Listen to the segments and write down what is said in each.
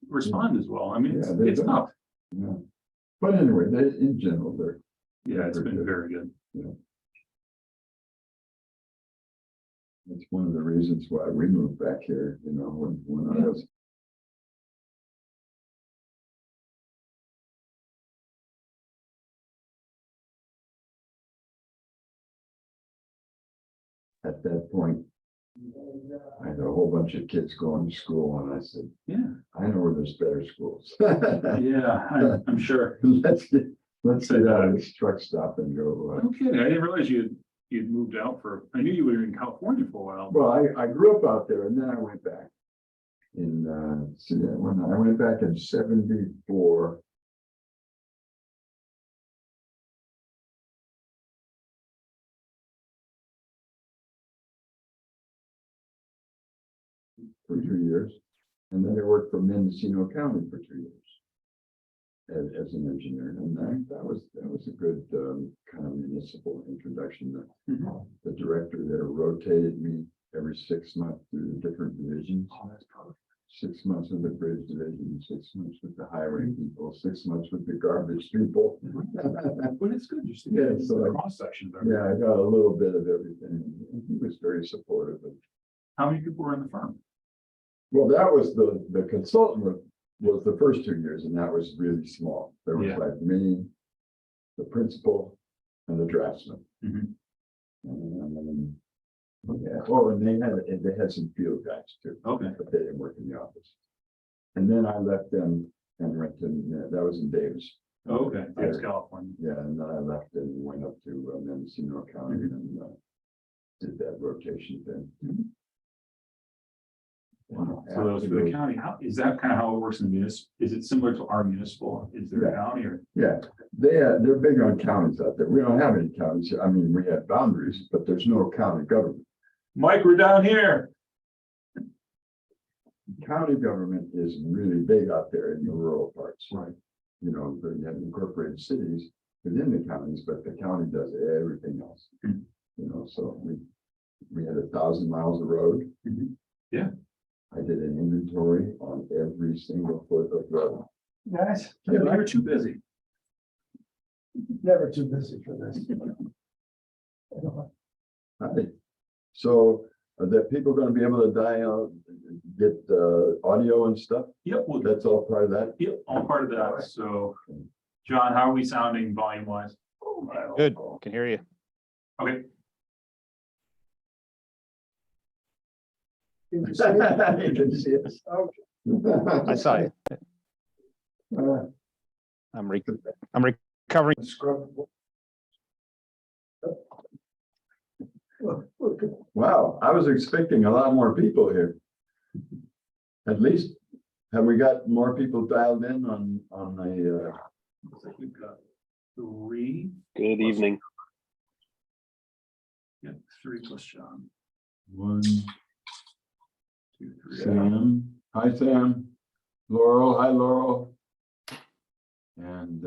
respond as well. I mean, Yeah, they it's do. tough. Yeah. But anyway, they, in general, they're. Yeah, it's they're been good. very good. That's one of the reasons why we moved back here, you know, when I was. At that point, I had a whole bunch of kids going to school and I said, Yeah, I know where there's better schools. yeah, I'm sure. Let's get out of this truck stop and go. Okay, I didn't realize you'd moved out I knew you were in California for a while. Well, I grew up out there and then I went back. When I went back in 74. For 2 years, and then I worked for Mendocino County for 2 years as an engineer, and that was a good kind of municipal introduction. The director there rotated me every 6 months through the different divisions. Oh, that's probably 6 months with the bridge division, 6 months with the highway people, 6 months with the garbage people. but it's good. You're seeing Yeah, so the I- cross section of Yeah, everything. I got a little bit of everything. And he was very supportive of. How many people were in the firm? Well, that was the consultant was the first 2 years, and that was really small. There was Yeah. like me, the principal, and the draftsman. Mhm. Yeah, well, and they had some field guys too. Okay. But they didn't work in the office. And then I left them and went to, that was in Davis. Okay, that's California. Yeah, and then I left and went up to Mendocino County and did that rotation thing. Mhm. Wow. So those for the county, how is that kind of how it works in municipal? Is it similar to our municipal? Is there a Yeah. county or? Yeah, they're big on counties out there. We don't have any counties. I mean, we have boundaries, but there's no county government. Mike, we're down here. County government is really big out there in the rural parts. Right. You know, you have incorporated cities within the counties, but the county does everything else. Hmm. You know, so we had 1,000 miles of road. Mhm. Yeah. I did an inventory on every single foot of road. Guys, Yeah, but you're too busy. never too busy for this. Right. So are the people going to be able to dial, get audio and stuff? Yep, well, That's all part of that? yep, all part of that. So, John, how are we sounding volume wise? Good, can hear you. Okay, Can you see it? You can see us. Okay. I saw you. I'm recovering. Scrub. Wow, I was expecting a lot more people here. At least, have we got more people dialed in on the, looks like we've got 3. Good evening. Yep, 3 plus John. 1, 2, 3. Sam, hi Sam, Laurel, hi Laurel. And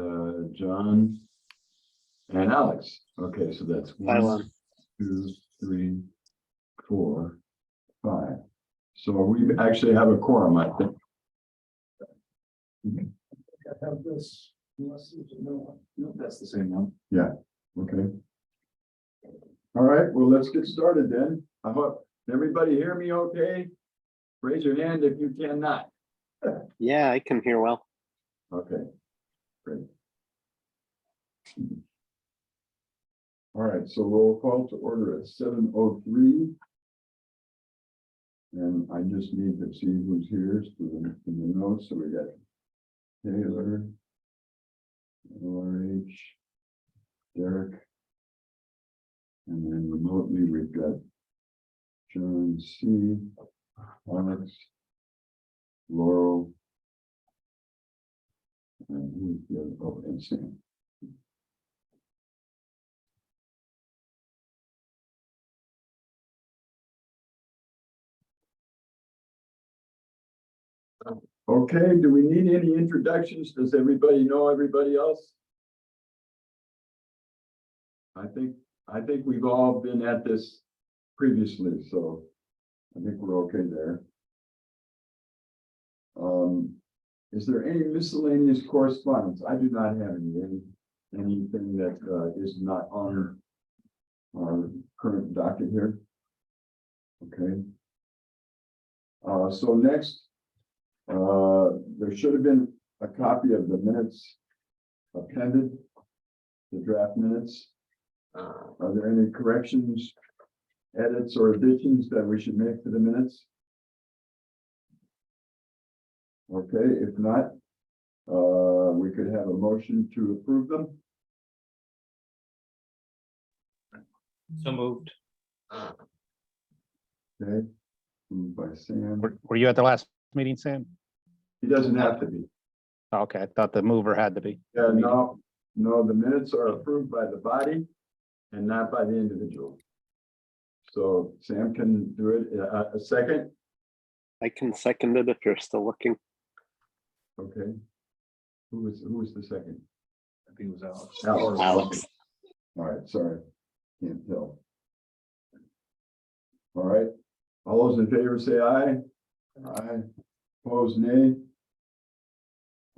John and Alex. Okay, so that's Hi, 1, Lon. 2, 3, 4, 5. So we actually have a quorum, I think. I have this, unless there's a new one. Nope, that's the same one. Okay. All right, well, let's get started then. I hope everybody hear me okay? Raise your hand if you cannot. Yeah, I can hear well. Okay, great. All right, so roll call to order at 7:03. And I just need to see who's here in the notes. So we got Taylor, LRH, Derek. And then remotely, we've got John C, Alex, Laurel. And who's the other? Oh, and Sam. Okay, do we need any introductions? Does everybody know everybody else? I think we've all been at this previously, so I think we're okay there. Is there any miscellaneous correspondence? I do not have anything that is not on our current docket here. Okay. So next, there should have been a copy of the minutes appended, the draft minutes. Are there any corrections, edits, or additions that we should make to the minutes? Okay, if not, we could have a motion to approve them. So moved. Okay, moved by Sam. Were you at the last meeting, Sam? He doesn't have to be. Okay, I thought the mover had to be. Yeah, no, the minutes are approved by the body and not by the individual. So Sam can do it. A second. I can second it if you're still looking. Okay. Who was the second? I think it was Alex. Alex. All right, sorry. Can't tell. All right. All those in favor say aye. Aye. Opposed, nay.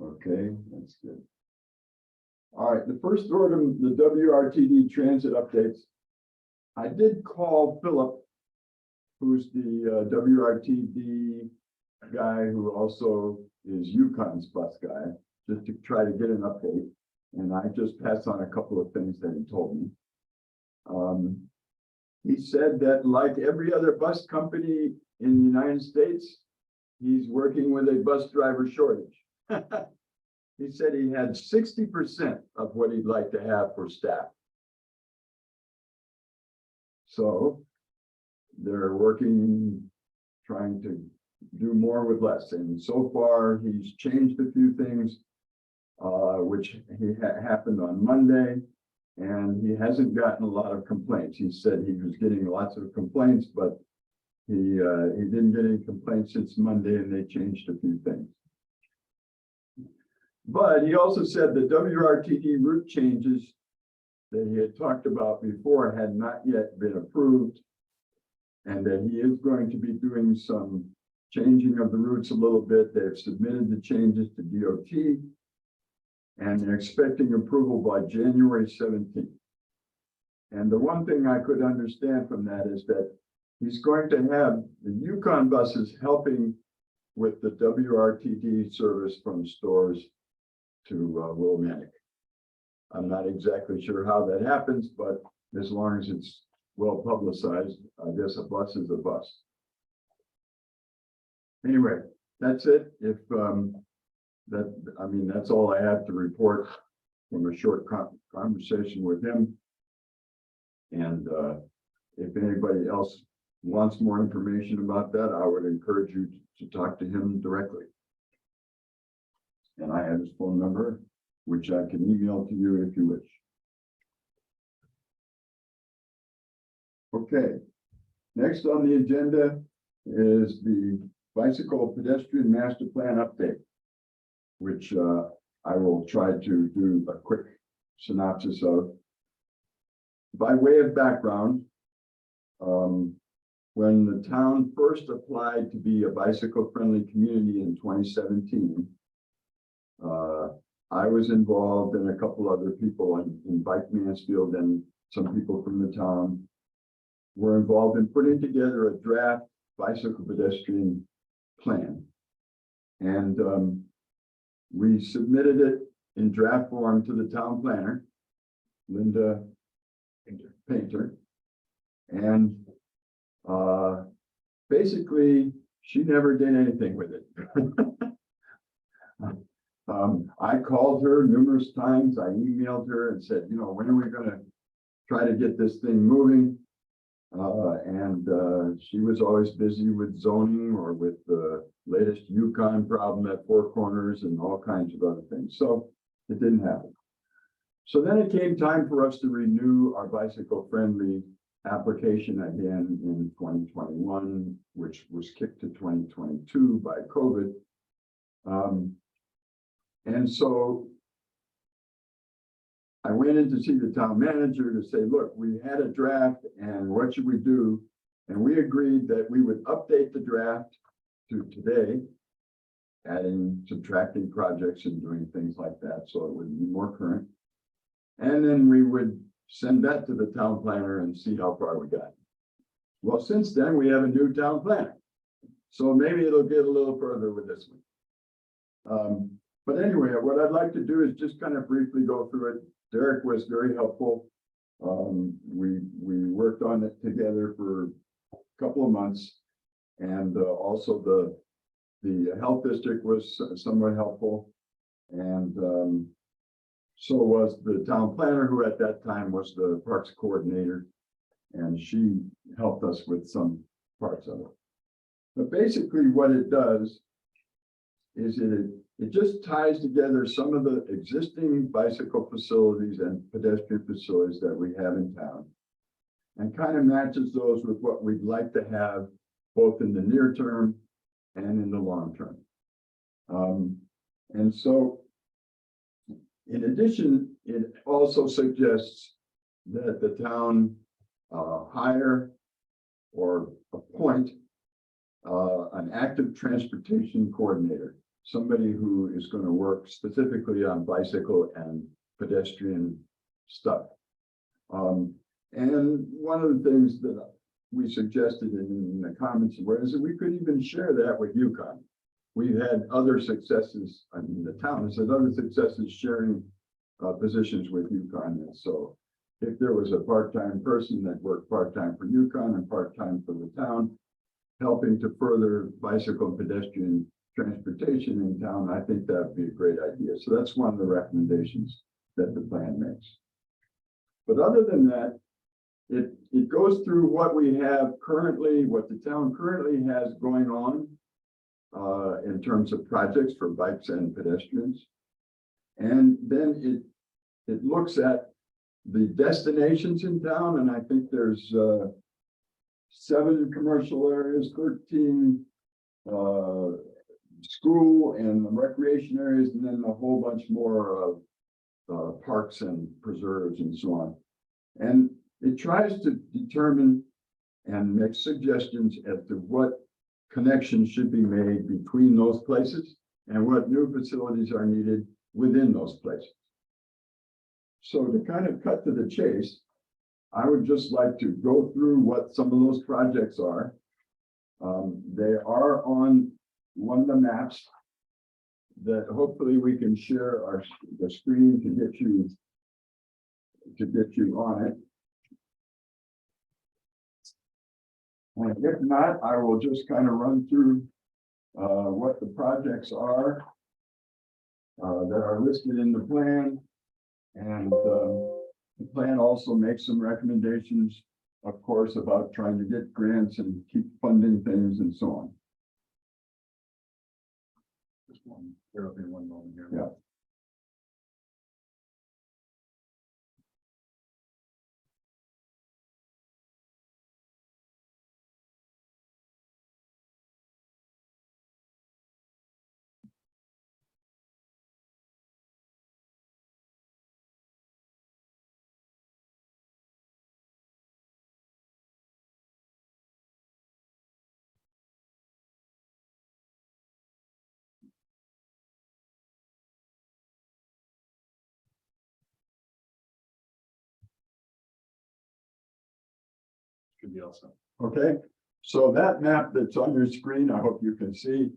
Okay, that's good. All right, the first order, the WRTD transit updates. I did call Philip, who's the WRTD guy who also is Yukon's bus guy, just to try to get an update. And I just passed on a couple of things that he told me. He said that like every other bus company in the United States, he's working with a bus driver shortage. He said he had 60% of what he'd like to have for staff. So they're working, trying to do more with less. And so far he's changed a few things, which happened on Monday. And he hasn't gotten a lot of complaints. He said he was getting lots of complaints, but he didn't get any complaints since Monday, and they changed a few things. But he also said the WRTD route changes that he had talked about before had not yet been approved, and that he is going to be doing some changing of the routes a little bit. They've submitted the changes to DOT, and they're expecting approval by January 17th. And the one thing I could understand from that is that he's going to have the Yukon buses helping with the WRTD service from Stores to Willimantic. I'm not exactly sure how that happens, but as long as it's well publicized, I guess a bus is a bus. Anyway, that's it. If that's all I have to report from a short conversation with him. And if anybody else wants more information about that, I would encourage you to talk to him directly. And I have his phone number, which I can email to you if you wish. Okay, next on the agenda is the bicycle pedestrian master plan update, which I will try to do a quick synopsis of. By way of background, when the town first applied to be a bicycle-friendly community in 2017, I was involved and a couple other people in Bike Mansfield and some people from the town were involved in putting together a draft bicycle pedestrian plan. And we submitted it in draft form to the town planner, Linda Painter. And basically, she never did anything with it. I called her numerous times. I emailed her and said, when are we going to try to get this thing moving? And she was always busy with zoning or with the latest Yukon problem at Four Corners and all kinds of other things. So it didn't happen. So then it came time for us to renew our bicycle friendly application again in 2021, which was kicked to 2022 by COVID. And so I went in to see the town manager to say, look, we had a draft and what should we do? And we agreed that we would update the draft to today adding, subtracting projects and doing things like that, so it would be more current. And then we would send that to the town planner and see how far we got. Well, since then, we have a new town planner. So maybe it'll get a little further with this one. But anyway, what I'd like to do is just kind of briefly go through it. Derek was very helpful. We worked on it together for a couple of months. And also the health district was somewhat helpful. And so was the town planner, who at that time was the parks coordinator. And she helped us with some parts of it. But basically what it does is it just ties together some of the existing bicycle facilities and pedestrian facilities that we have in town. And kind of matches those with what we'd like to have both in the near term and in the long term. And so in addition, it also suggests that the town hire or appoint an active transportation coordinator, somebody who is going to work specifically on bicycle and pedestrian stuff. And one of the things that we suggested in the comments was that we could even share that with UConn. We've had other successes, I mean, the town has had other successes sharing positions with UConn. And so if there was a part-time person that worked part-time for UConn and part-time for the town, helping to further bicycle and pedestrian transportation in town, I think that would be a great idea. So that's one of the recommendations that the plan makes. But other than that, it goes through what we have currently, what the town currently has going on in terms of projects for bikes and pedestrians. And then it looks at the destinations in town, and I think there's 7 commercial areas, 13 school and recreation areas, and then a whole bunch more of parks and preserves and so on. And it tries to determine and make suggestions as to what connections should be made between those places and what new facilities are needed within those places. So to kind of cut to the chase, I would just like to go through what some of those projects are. They are on one of the maps that hopefully we can share the screen to get you on it. And if not, I will just kind of run through what the projects are that are listed in the plan. And the plan also makes some recommendations, of course, about trying to get grants and keep funding things and so on. Just one, bear with me one moment here. Yeah. Should be also. Okay, so that map that's on your screen, I hope you can see.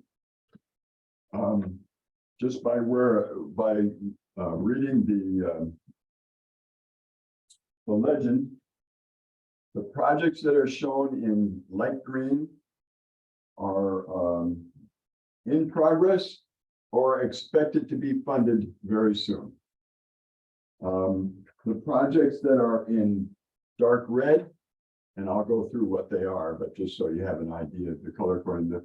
Just by reading the legend, the projects that are shown in light green are in progress or expected to be funded very soon. The projects that are in dark red, and I'll go through what they are, but just so you have an idea of the color coding.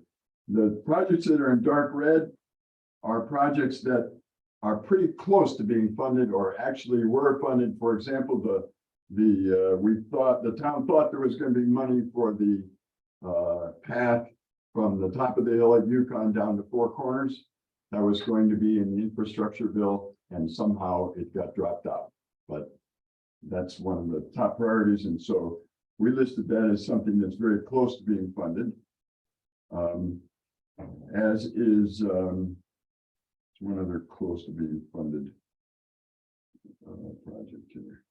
The projects that are in dark red are projects that are pretty close to being funded or actually were funded. For example, the town thought there was going to be money for the path from the top of the hill at UConn down to Four Corners. That was going to be in the infrastructure bill, and somehow it got dropped out. But that's one of the top priorities, and so we listed that as something that's very close to being funded. as is, one other close to being funded project here.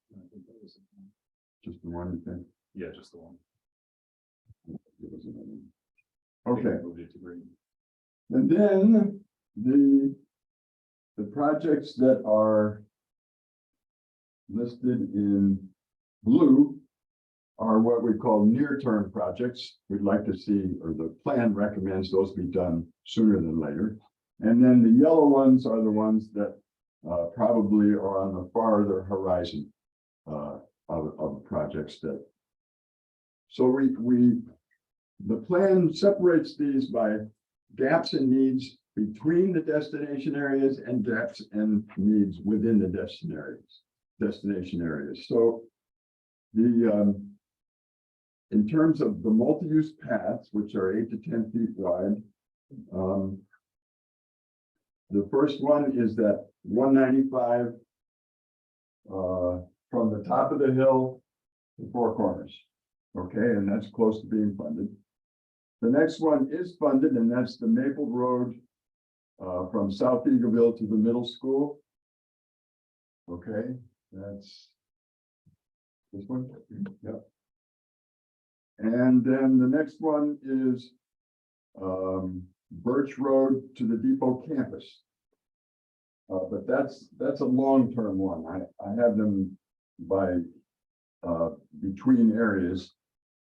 Just the one, you think? Yeah, just the one. There was another one. Okay. Moved it to green. And then the projects that are listed in blue are what we call near-term projects. We'd like to see, or the plan recommends those be done sooner than later. And then the yellow ones are the ones that probably are on the farther horizon of projects that. So the plan separates these by gaps and needs between the destination areas and gaps and needs within the destination areas. So in terms of the multi-use paths, which are 8 to 10 feet wide, the first one is that 195 from the top of the hill to Four Corners. Okay, and that's close to being funded. The next one is funded, and that's the Maple Road from South Eagleville to the middle school. Okay, that's this one. Yep. And then the next one is Birch Road to the Depot campus. But that's a long-term one. I have them by between areas.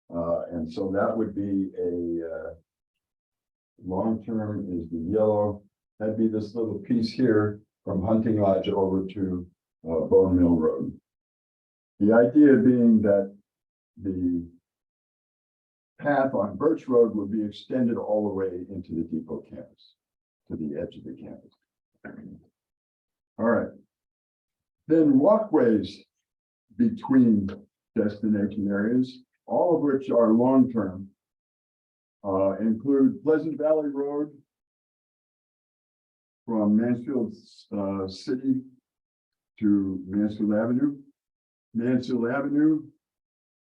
And so that would be a long-term is the yellow. That'd be this little piece here from Hunting Lodge over to Bone Mill Road. The idea being that the path on Birch Road would be extended all the way into the Depot campus, to the edge of the campus. All right. Then walkways between destination areas, all of which are long-term, include Pleasant Valley Road from Mansfield City to Mansfield Avenue, Mansfield Avenue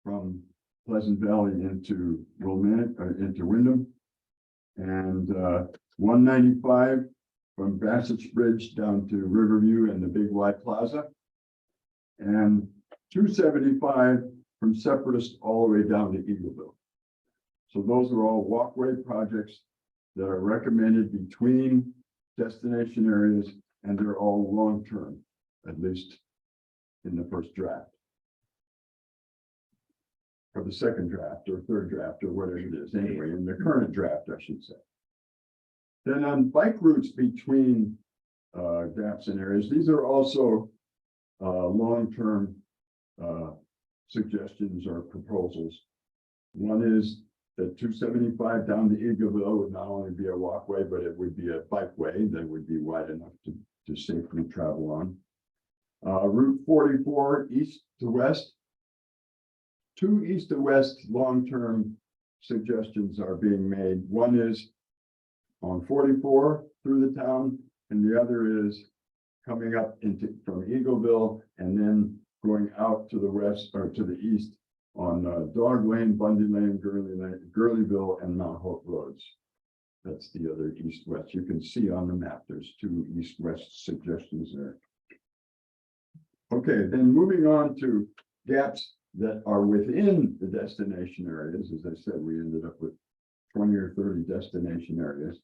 from Pleasant Valley into into Wyndham, and 195 from Bassett's Bridge down to Riverview and the Big Y Plaza, and 275 from Separatist all the way down to Eagleville. So those are all walkway projects that are recommended between destination areas, and they're all long-term, at least in the first draft. Or the second draft or third draft or whatever it is, anyway, in the current draft, I should say. Then on bike routes between gaps and areas, these are also long-term suggestions or proposals. One is that 275 down to Eagleville would not only be a walkway, but it would be a bikeway that would be wide enough to safely travel on. Route 44 east to west. 2 east to west long-term suggestions are being made. One is on 44 through the town, and the other is coming up from Eagleville and then going out to the west or to the east on Dog Lane, Bundy Lane, Gurleyville, and Mount Hope roads. That's the other east-west. You can see on the map, there's 2 east-west suggestions there. Okay, then moving on to gaps that are within the destination areas. As I said, we ended up with 20 or 30 destination areas.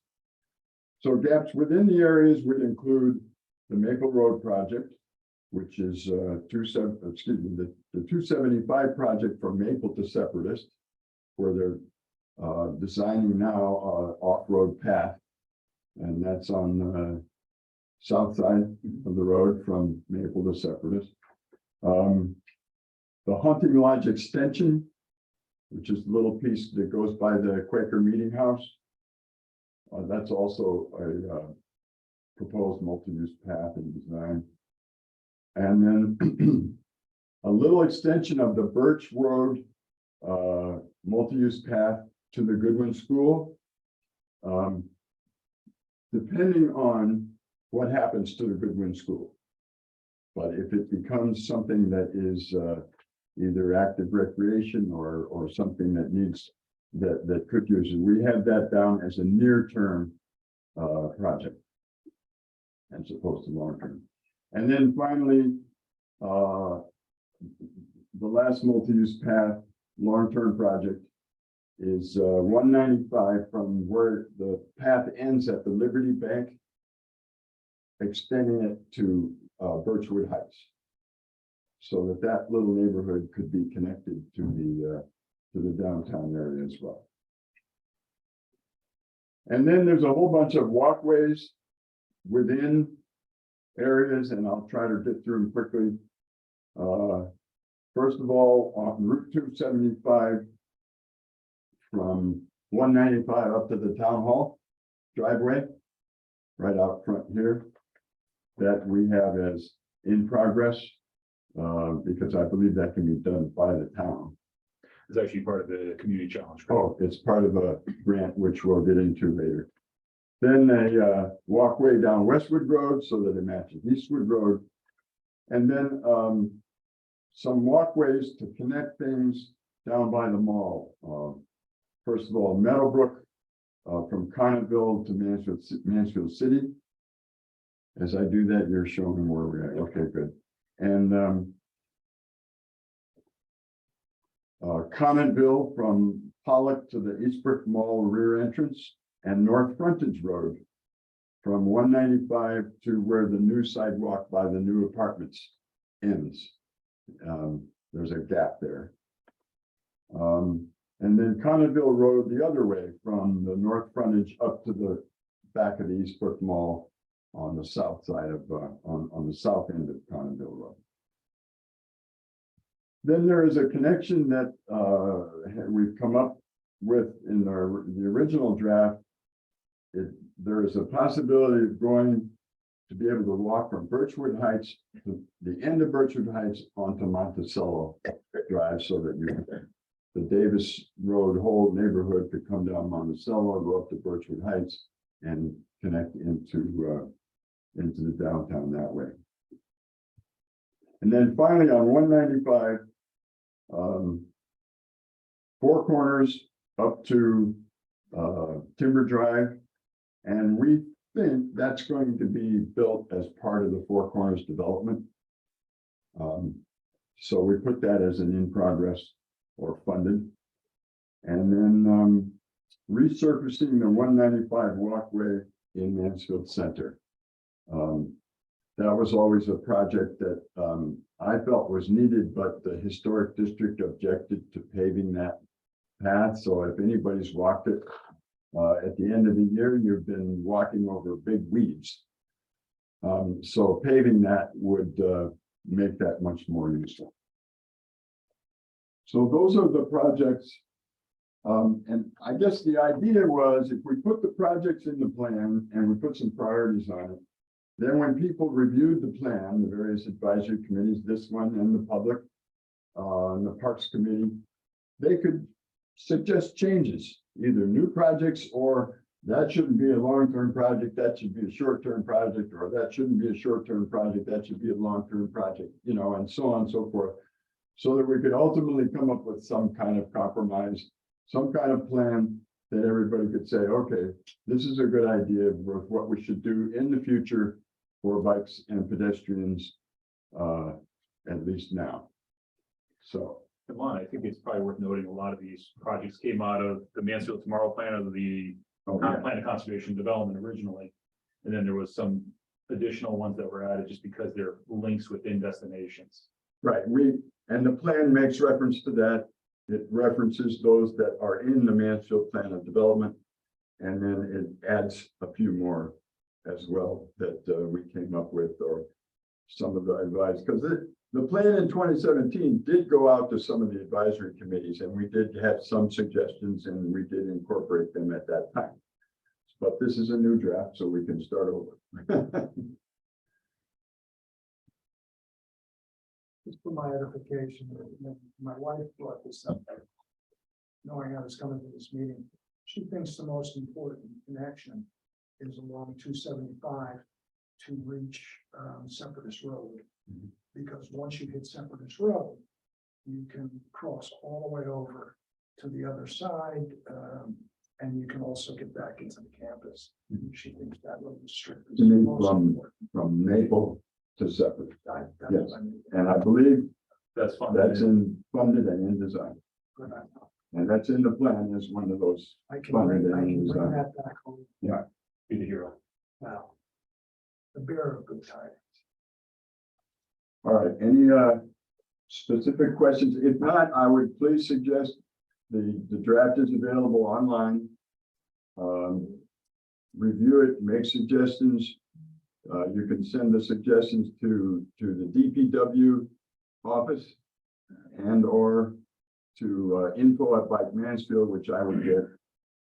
So gaps within the areas would include the Maple Road project, which is the 275 project from Maple to Separatist, where they're designing now off-road path, and that's on the south side of the road from Maple to Separatist. The Hunting Lodge extension, which is the little piece that goes by the Quaker Meeting House. That's also a proposed multi-use path and design. And then a little extension of the Birch Road multi-use path to the Goodwin School. Depending on what happens to the Goodwin School. But if it becomes something that is either active recreation or something that needs that could use it. We have that down as a near-term project as opposed to long-term. And then finally, the last multi-use path, long-term project is 195 from where the path ends at the Liberty Bank, extending it to Birchwood Heights. So that little neighborhood could be connected to the downtown area as well. And then there's a whole bunch of walkways within areas, and I'll try to get through them quickly. First of all, on Route 275, from 195 up to the town hall driveway, right out front here, that we have as in progress, because I believe that can be done by the town. It's actually part of the community challenge. Grant. Oh, it's part of a grant, which we'll get into later. Then a walkway down Westwood Road so that it matches Eastwood Road. And then some walkways to connect things down by the mall. First of all, Meadowbrook from Connetville to Mansfield City. As I do that, you're showing where we're at. Okay, good. And Connetville from Pollock to the Eastbrook Mall rear entrance, and North Frontage Road from 195 to where the new sidewalk by the new apartments ends. There's a gap there. And then Connetville Road the other way from the north frontage up to the back of the Eastbrook Mall on the south side of, on the south end of Connetville Road. Then there is a connection that we've come up with in the original draft. There is a possibility of going to be able to walk from Birchwood Heights to the end of Birchwood Heights onto Monticello Drive, so that the Davis Road whole neighborhood could come down Monticello, go up to Birchwood Heights, and connect into the downtown that way. And then finally on 195, Four Corners up to Timber Drive, and we think that's going to be built as part of the Four Corners development. So we put that as an in progress or funded. And then resurfacing the 195 walkway in Mansfield Center. That was always a project that I felt was needed, but the historic district objected to paving that path. So if anybody's walked it, at the end of the year, you've been walking over big weeds. So paving that would make that much more useful. So those are the projects. And I guess the idea was, if we put the projects in the plan and we put some priorities on it, then when people reviewed the plan, the various advisory committees, this one and the public, and the Parks Committee, they could suggest changes, either new projects, or that shouldn't be a long-term project, that should be a short-term project, or that shouldn't be a short-term project, that should be a long-term project, you know, and so on and so forth. So that we could ultimately come up with some kind of compromise, some kind of plan that everybody could say, okay, this is a good idea of what we should do in the future for bikes and pedestrians, at least now. So. Come on, I think it's probably worth noting a lot of these projects came out of the Mansfield Tomorrow Plan, of the Plan of Conservation Development originally. And then there was some additional ones that were added just because they're links within destinations. Right, and the plan makes reference to that. It references those that are in the Mansfield Plan of Development. And then it adds a few more as well that we came up with, or some of the advice, because the plan in 2017 did go out to some of the advisory committees, and we did have some suggestions, and we did incorporate them at that time. But this is a new draft, so we can start over. Just for my edification, my wife brought this up, knowing I was coming to this meeting. She thinks the most important connection is along 275 to reach Sempertus Road. Because once you hit Sempertus Road, you can cross all the way over to the other side, and you can also get back into the campus. She thinks that little strip is You mean most from- important. From Maple to Separate. That's Yes. what I mean. And I believe That's fine. that's in funded and in design. Good, And that's in the plan as one of those. I can bring Funded and that design. back home Be the hero. now. The bearer of good tidings. All right, any specific questions? If not, I would please suggest the draft is available online. Review it, make suggestions. You can send the suggestions to the DPW office and or to info@BikeMansfield, which I would get.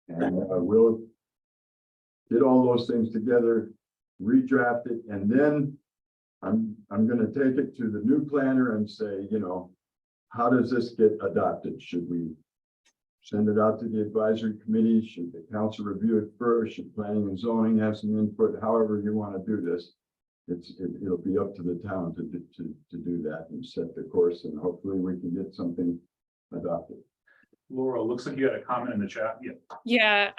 And we'll get all those things together, redraft it, and then I'm gonna take it to the new planner and say, you know, how does this get adopted? Should we send it out to the advisory committee? Should the council review it first? Should planning and zoning have some input? However you want to do this. It'll be up to the town to do that and set the course, and hopefully we can get something adopted. Laura, looks like you had a comment in the chat. Yeah. Yeah,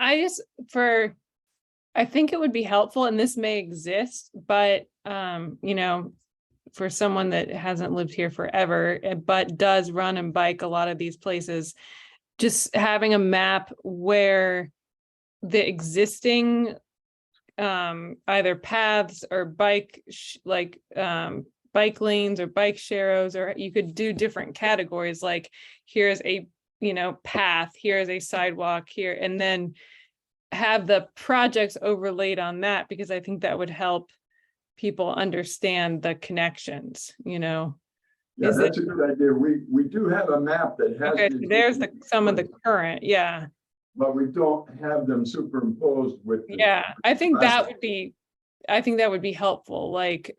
I think it would be helpful, and this may exist, but you know, for someone that hasn't lived here forever, but does run and bike a lot of these places, just having a map where the existing either paths or bike lanes or bike sharrows, or you could do different categories, like here's a path, here's a sidewalk here, and then have the projects overlaid on that, because I think that would help people understand the connections, Yeah, Is that's a good idea. We do have a map that has. Okay, so there's some of the current, yeah. But we don't have them superimposed with. Yeah, I think that would be helpful, like,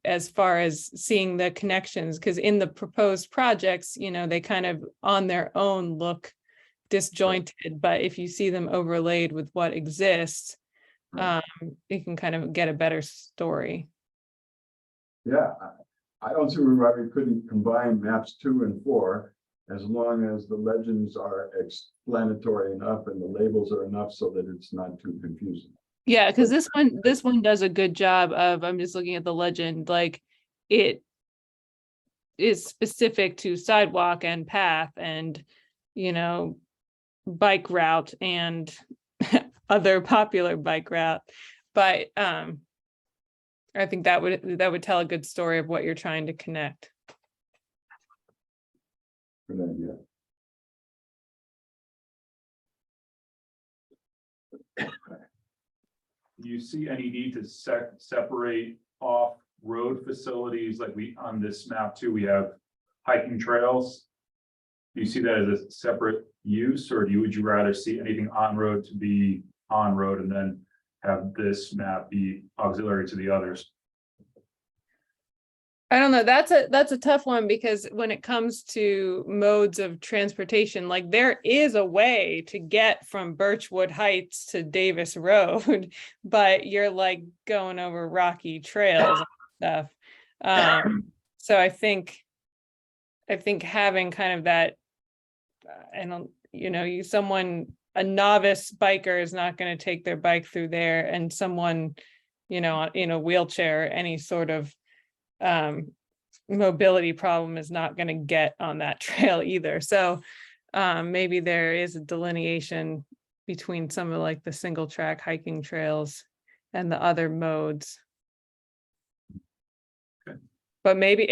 as far as seeing the connections, because in the proposed projects, they kind of on their own look disjointed, but if you see them overlaid with what exists, you can kind of get a better story. Yeah, I don't see why we couldn't combine maps 2 and 4, as long as the legends are explanatory enough and the labels are enough so that it's not too confusing. Yeah, because this one does a good job of, I'm just looking at the legend, like it is specific to sidewalk and path and, bike route and other popular bike route. But I think that would tell a good story of what you're trying to connect. Good idea. Do you see any need to separate off road facilities like on this map too? We have hiking trails. Do you see that as a separate use, or would you rather see anything on road to be on road and then have this map be auxiliary to the others? I don't know. That's a tough one, because when it comes to modes of transportation, like there is a way to get from Birchwood Heights to Davis Road, but you're like going over rocky trails and stuff. So I think having kind of that, a novice biker is not going to take their bike through there, and someone, in a wheelchair, any sort of mobility problem is not going to get on that trail either. So maybe there is a delineation between some of like the single track hiking trails and the other modes. Okay. But maybe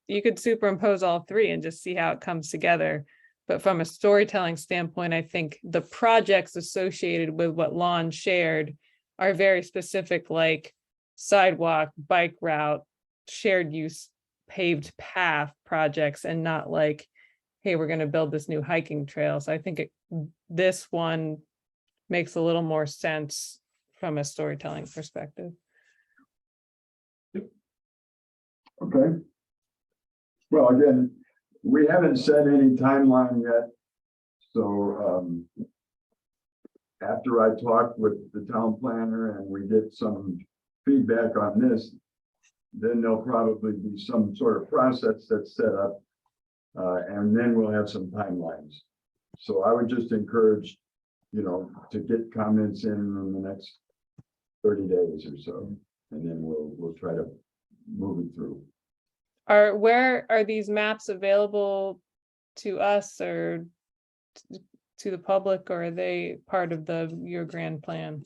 you could superimpose all three and just see how it comes together. But from a storytelling standpoint, I think the projects associated with what Lon shared are very specific, like sidewalk, bike route, shared use, paved path projects, and not like, hey, we're going to build this new hiking trail. So I think this one makes a little more sense from a storytelling perspective. Okay. Well, again, we haven't set any timeline yet. So after I talk with the town planner and we get some feedback on this, then there'll probably be some sort of process that's set up. And then we'll have some timelines. So I would just encourage, to get comments in the next 30 days or so, and then we'll try to move it through. Where are these maps available to us or to the public, or are they part of your grand plan?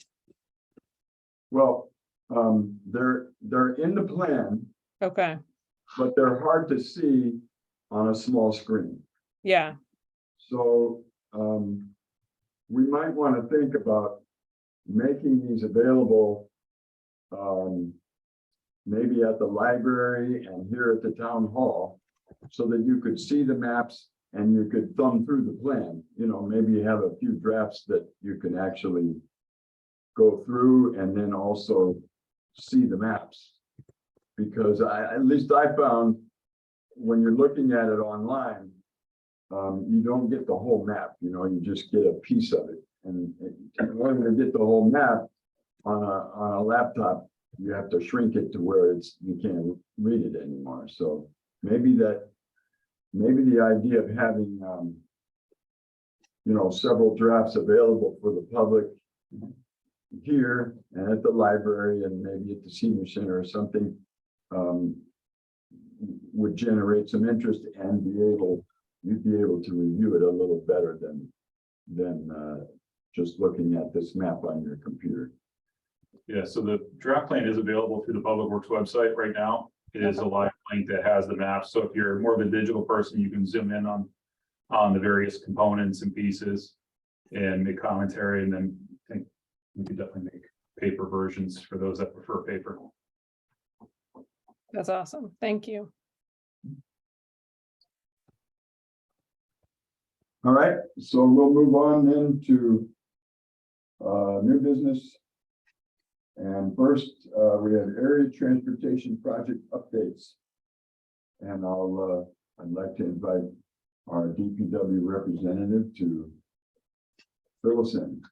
Well, they're in the plan, Okay, but they're hard to see on a small screen. yeah, So, we might want to think about making these available, maybe at the library and here at the town hall, so that you could see the maps and you could thumb through the plan. Maybe you have a few drafts that you can actually go through and then also see the maps. Because at least I found when you're looking at it online, you don't get the whole map, you just get a piece of it. And in order to get the whole map on a laptop, you have to shrink it to where you can't read it anymore. So maybe the idea of having, several drafts available for the public here and at the library and maybe at the senior center or something, would generate some interest and you'd be able to review it a little better than just looking at this map on your computer. Yeah, so the draft plan is available through the Public Works website right now. It is a live link that has the map. So if you're more of a digital person, you can zoom in on the various components and pieces and make commentary. And then I think we could definitely make paper versions for those that prefer paper. that's awesome. Thank you. All right, so we'll move on then to new business. And first, we have area transportation project updates. And I'd like to invite our DPW representative to fill us in.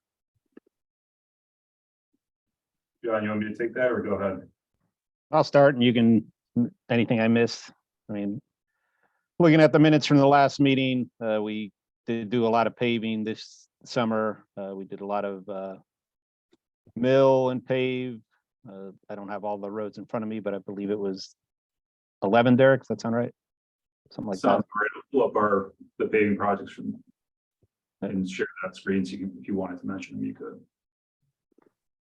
John, you want me to take that or go ahead? I'll start and you can, anything I miss. I mean, looking at the minutes from the last meeting, we did do a lot of paving this summer. We did a lot of mill and pave. I don't have all the roads in front of me, but I believe it was 11, Derek, does that sound right? Something like that. Sounds great. I'll pull up the paving projects from and share that screen so you can, if you wanted to mention them, you could.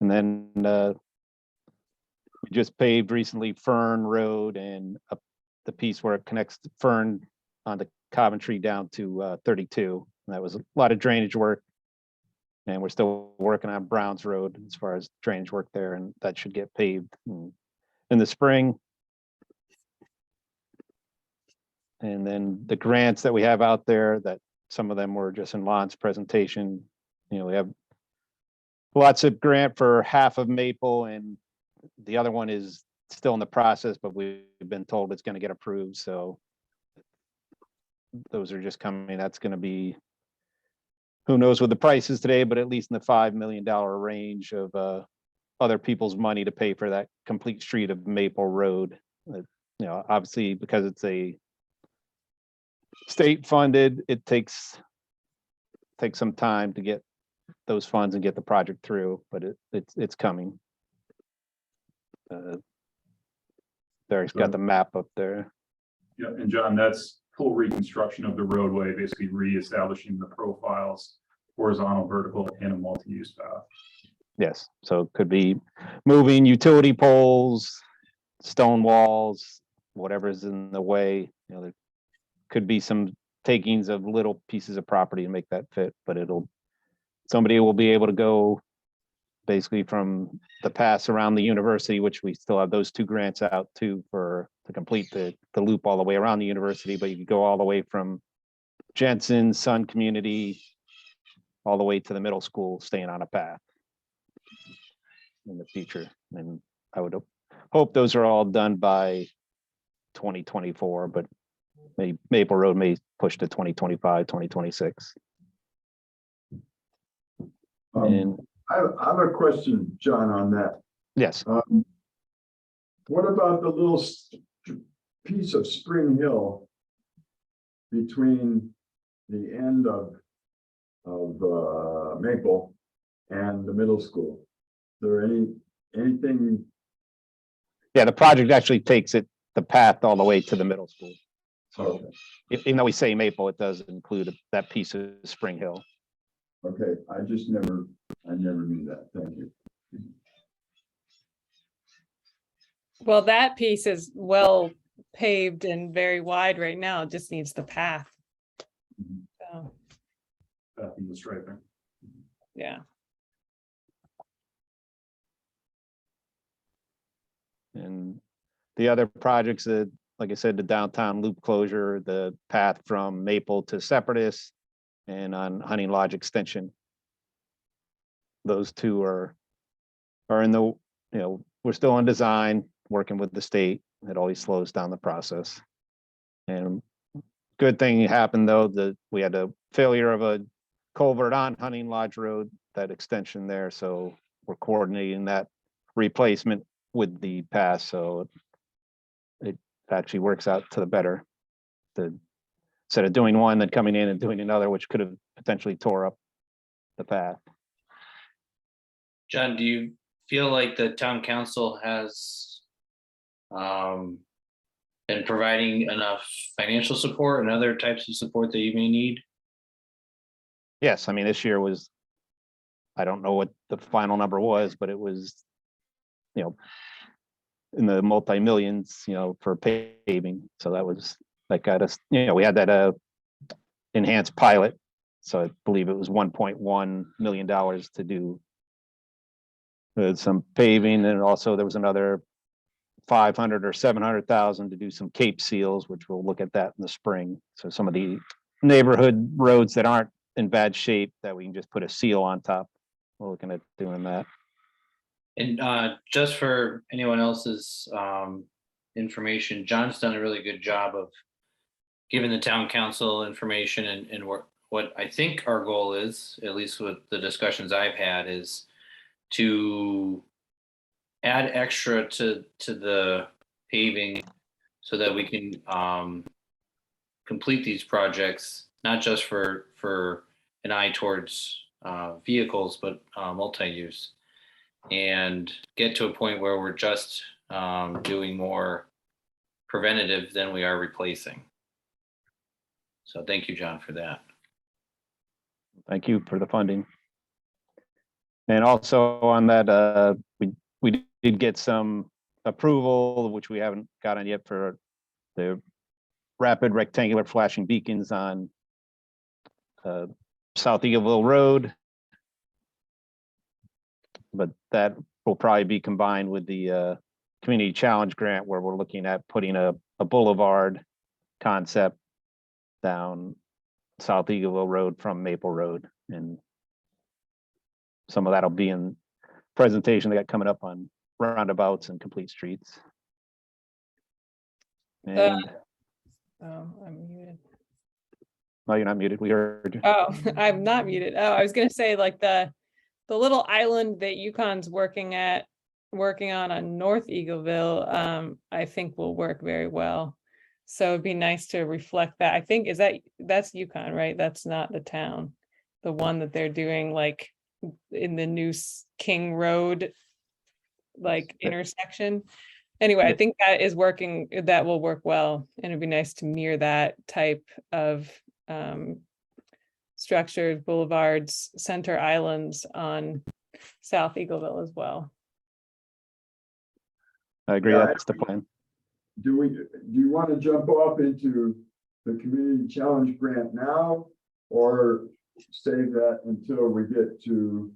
And then we just paved recently Fern Road and up the piece where it connects Fern onto Coventry down to 32. And that was a lot of drainage work. And we're still working on Browns Road as far as drainage work there, and that should get paved in the spring. And then the grants that we have out there, that some of them were just in Lon's presentation. We have lots of grant for half of Maple, and the other one is still in the process, but we've been told it's going to get approved. So those are just coming. That's going to be, who knows what the price is today, but at least in the $5 million range of other people's money to pay for that complete street of Maple Road. Obviously because it's a state funded, it takes some time to get those funds and get the project through, but it's coming. Derek's got the map up there. Yeah, and John, that's full reconstruction of the roadway, basically reestablishing the profiles, horizontal, vertical, and a multi-use path. Yes, so it could be moving utility poles, stone walls, whatever's in the way. There could be some takings of little pieces of property to make that fit, but somebody will be able to go basically from the pass around the university, which we still have those 2 grants out too to complete the loop all the way around the university, but you could go all the way from Jensen, Sun Community, all the way to the middle school, staying on a path in the future. And I would hope those are all done by 2024, but Maple Road may push to 2025, 2026. And I have a question, John, on that. yes, What about the little piece of Spring Hill between the end of of Maple and the middle school. Is there anything? Yeah, the project actually takes the path all the way to the middle school. So Okay, even though we say Maple, it does include that piece of Spring Hill. okay, I never knew that. Thank you. Well, that piece is well paved and very wide right now. It just needs the path. Mhm. So, in the striping. yeah. And the other projects that, like I said, the downtown loop closure, the path from Maple to Separatist, and on Hunting Lodge Extension. Those two are in the, we're still on design, working with the state. It always slows down the process. And good thing happened though, that we had a failure of a culvert on Hunting Lodge Road, that extension there. So we're coordinating that replacement with the pass. So it actually works out to the better. Instead of doing one, then coming in and doing another, which could have potentially tore up the path. John, do you feel like the town council has been providing enough financial support and other types of support that you may need? Yes, I mean, this year was, I don't know what the final number was, but it was, in the multi-millions, for paving. So that got us, we had that enhanced pilot. So I believe it was $1.1 million to do some paving, and also there was another 500 or 700,000 to do some Cape seals, which we'll look at that in the spring. So some of the neighborhood roads that aren't in bad shape, that we can just put a seal on top. We're looking at doing that. And just for anyone else's information, John's done a really good job of giving the town council information, and what I think our goal is, at least with the discussions I've had, is to add extra to the paving so that we can complete these projects, not just for an eye towards vehicles, but multi-use, and get to a point where we're just doing more preventative than we are replacing. So thank you, John, for that. Thank you for the funding. And also on that, we did get some approval, which we haven't gotten yet, for the rapid rectangular flashing beacons on South Eagleville Road. But that will probably be combined with the community challenge grant, where we're looking at putting a boulevard concept down South Eagleville Road from Maple Road. And some of that'll be in presentation they got coming up on roundabouts and complete streets. And Oh, I'm muted. no, you're not muted. We heard you. Oh, I'm not muted. Oh, I was gonna say, like, the little island that UConn's working on North Eagleville, I think will work very well. So it'd be nice to reflect that. I think that's UConn, right? That's not the town. The one that they're doing, like, in the new King Road, like, intersection. Anyway, I think that is working, that will work well, and it'd be nice to mirror that type of structures, boulevards, center islands on South Eagleville as well. I agree. Yeah, That's the plan. Do you want to jump off into the community challenge grant now, or save that until we get to,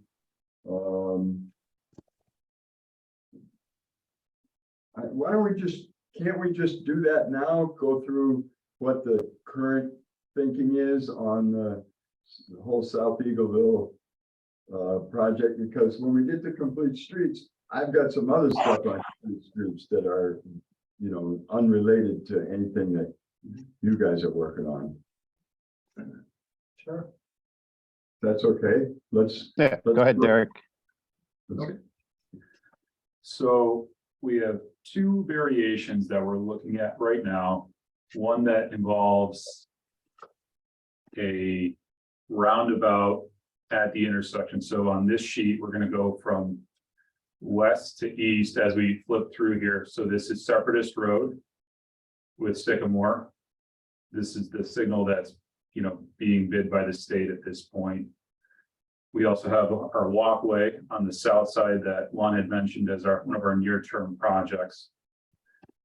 why don't we can't we just do that now? Go through what the current thinking is on the whole South Eagleville project, because when we get to complete streets, I've got some other stuff on complete streets that are, unrelated to anything that you guys are working on. Sure. That's okay. Yeah, go ahead, Derek. Okay. So we have two variations that we're looking at right now. One that involves a roundabout at the intersection. So on this sheet, we're gonna go from west to east as we flip through here. So this is Separatist Road with Sycamore. This is the signal that's, you know, being bid by the state at this point. We also have our walkway on the south side that Lon had mentioned as one of our near-term projects.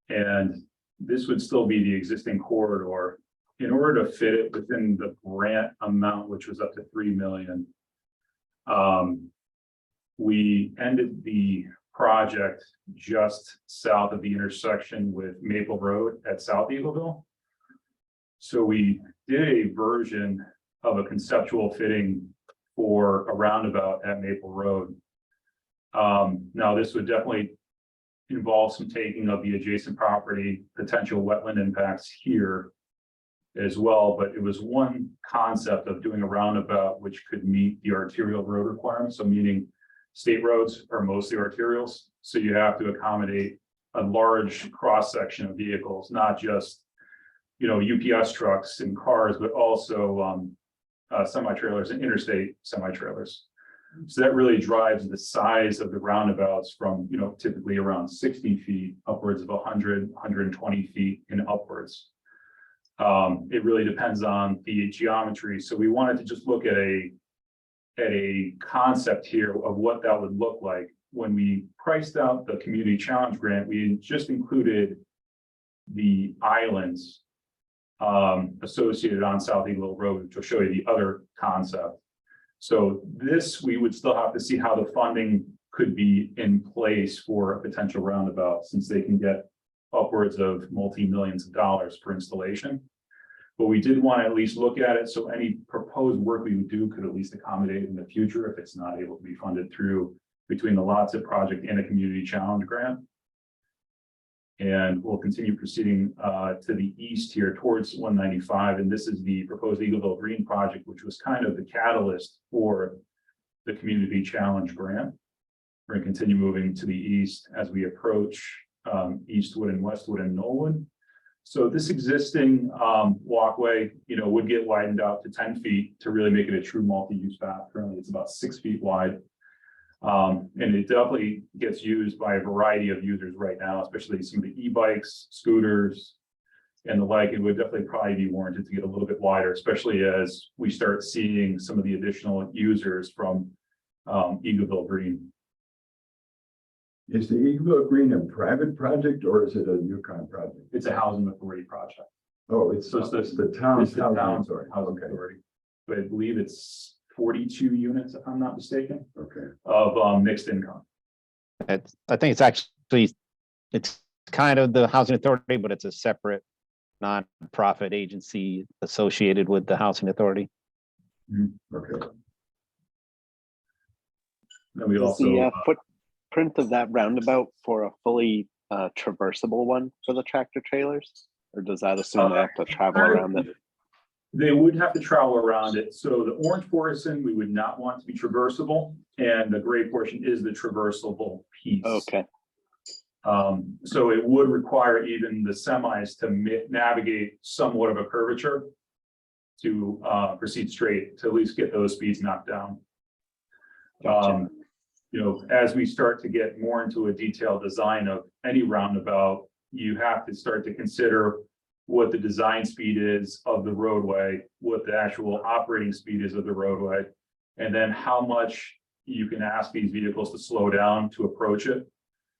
And this would still be the existing corridor. In order to fit it within the grant amount, which was up to 3 million, we ended the project just south of the intersection with Maple Road at South Eagleville. So we did a version of a conceptual fitting for a roundabout at Maple Road. Now this would definitely involve some taking of the adjacent property, potential wetland impacts here as well, but it was one concept of doing a roundabout which could meet the arterial road requirements. So meaning state roads are mostly arterials, so you have to accommodate a large cross section of vehicles, not just, you know, UPS trucks and cars, but also semi-trailers and interstate semi-trailers. So that really drives the size of the roundabouts from, you know, typically around 60 feet upwards of 100, 120 feet and upwards. It really depends on the geometry. So we wanted to just look at a concept here of what that would look like. When we priced out the community challenge grant, we just included the islands associated on South Eagle Road, which will show you the other concept. So this, we would still have to see how the funding could be in place for a potential roundabout, since they can get upwards of multi-millions of dollars per installation. But we did want to at least look at it, so any proposed work we would do could at least accommodate it in the future if it's not able to be funded through between the LOTSIP project and a community challenge grant. And we'll continue proceeding to the east here towards 195. And this is the proposed Eagleville Green project, which was kind of the catalyst for the community challenge grant. We're going to continue moving to the east as we approach Eastwood and Westwood and Knollwood. So this existing walkway, you know, would get widened out to 10 feet to really make it a true multi-use path. Currently, it's about 6 feet wide. And it definitely gets used by a variety of users right now, especially some of the e-bikes, scooters, and the like. It would definitely probably be warranted to get a little bit wider, especially as we start seeing some of the additional users from Eagleville Green. Is the Eagleville Green a private project or is it a Yukon project? It's a housing authority project. Oh, it's So it's the town's It's the housing town's authority. housing Okay, authority. But I believe it's 42 units, if I'm not mistaken, okay. of mixed income. I think it's actually, it's kind of the housing authority, but it's a separate nonprofit agency associated with the housing authority. Okay. Then we Is also, the footprint of that roundabout for a fully traversable one for the tractor trailers? Or does that assume they have to travel around it? they would have to travel around it. So the orange portion, we would not want to be traversable, and the gray portion is the traversable piece. Okay, So it would require even the semis to navigate somewhat of a curvature to proceed straight, to at least get those speeds knocked down. Gotcha. You know, as we start to get more into a detailed design of any roundabout, you have to start to consider what the design speed is of the roadway, what the actual operating speed is of the roadway, and then how much you can ask these vehicles to slow down to approach it.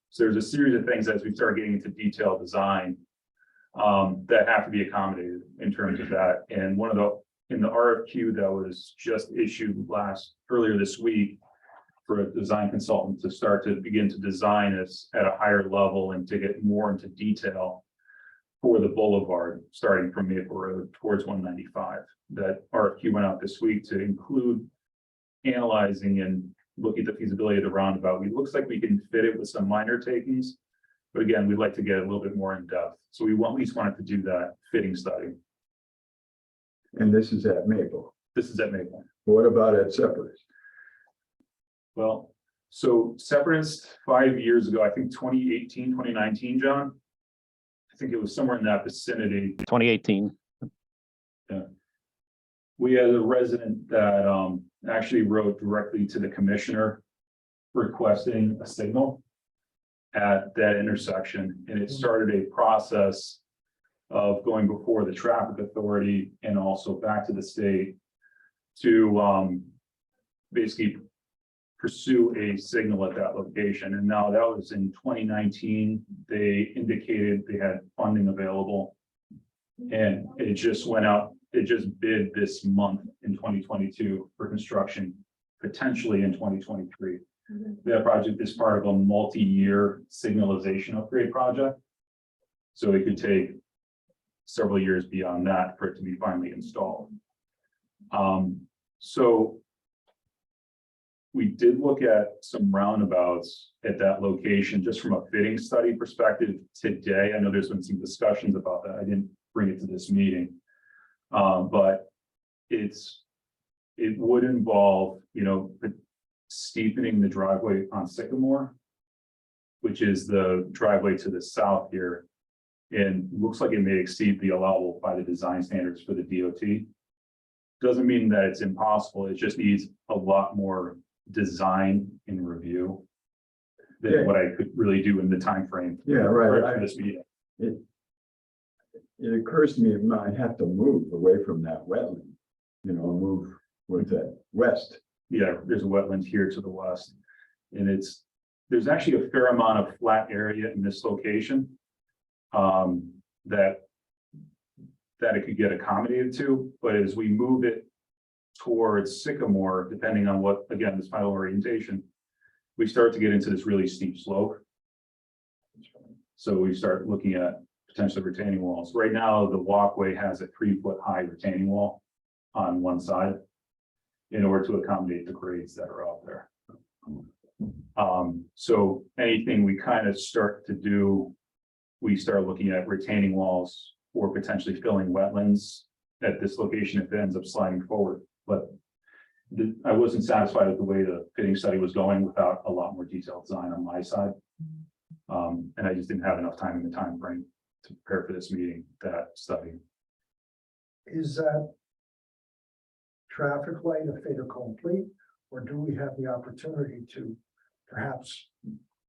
So there's a series of things as we start getting into detailed design that have to be accommodated in terms of that. And one of in the RFQ that was just issued earlier this week for a design consultant to start to begin to design this at a higher level and to get more into detail for the boulevard, starting from Maple Road towards 195. That RFQ went out this week to include analyzing and looking at the feasibility of the roundabout. It looks like we can fit it with some minor takings, but again, we'd like to get a little bit more in depth. So we at least wanted to do that fitting study. And this is at Maple. This is at Maple. What about at Separatist? Well, so Separatist 5 years ago, I think 2018, 2019, John. I think it was somewhere in that vicinity. 2018. we had a resident that actually wrote directly to the commissioner requesting a signal at that intersection, and it started a process of going before the traffic authority and also back to the state to basically pursue a signal at that location. And now that was in 2019. They indicated they had funding available. And it just went out, it just bid this month in 2022 for construction, potentially in 2023. That project is part of a multi-year signalization upgrade project. So it could take several years beyond that for it to be finally installed. So we did look at some roundabouts at that location, just from a fitting study perspective today. I know there's been some discussions about that. I didn't bring it to this meeting. But it would involve, steepening the driveway on Sycamore, which is the driveway to the south here. And looks like it may exceed the allowable by the design standards for the DOT. Doesn't mean that it's impossible. It just needs a lot more design and review than Yeah. what I could really do in the time frame. Yeah, right. For this meeting. It occurs to me it might have to move away from that wetland, move with that west. Yeah, there's a wetland here to the west. And there's actually a fair amount of flat area in this location. That it could get accommodated to, but as we move it towards Sycamore, depending on what, again, this final orientation, we start to get into this really steep slope. So we start looking at potentially retaining walls. Right now, the walkway has a 3-foot high retaining wall on one side in order to accommodate the grades that are out there. So anything we kind of start to do, we start looking at retaining walls or potentially filling wetlands at this location if it ends up sliding forward. But I wasn't satisfied with the way the fitting study was going without a lot more detailed design on my side. And I just didn't have enough time in the time frame to prepare for this meeting, that study. Is that traffic light a fait accompli, or do we have the opportunity to perhaps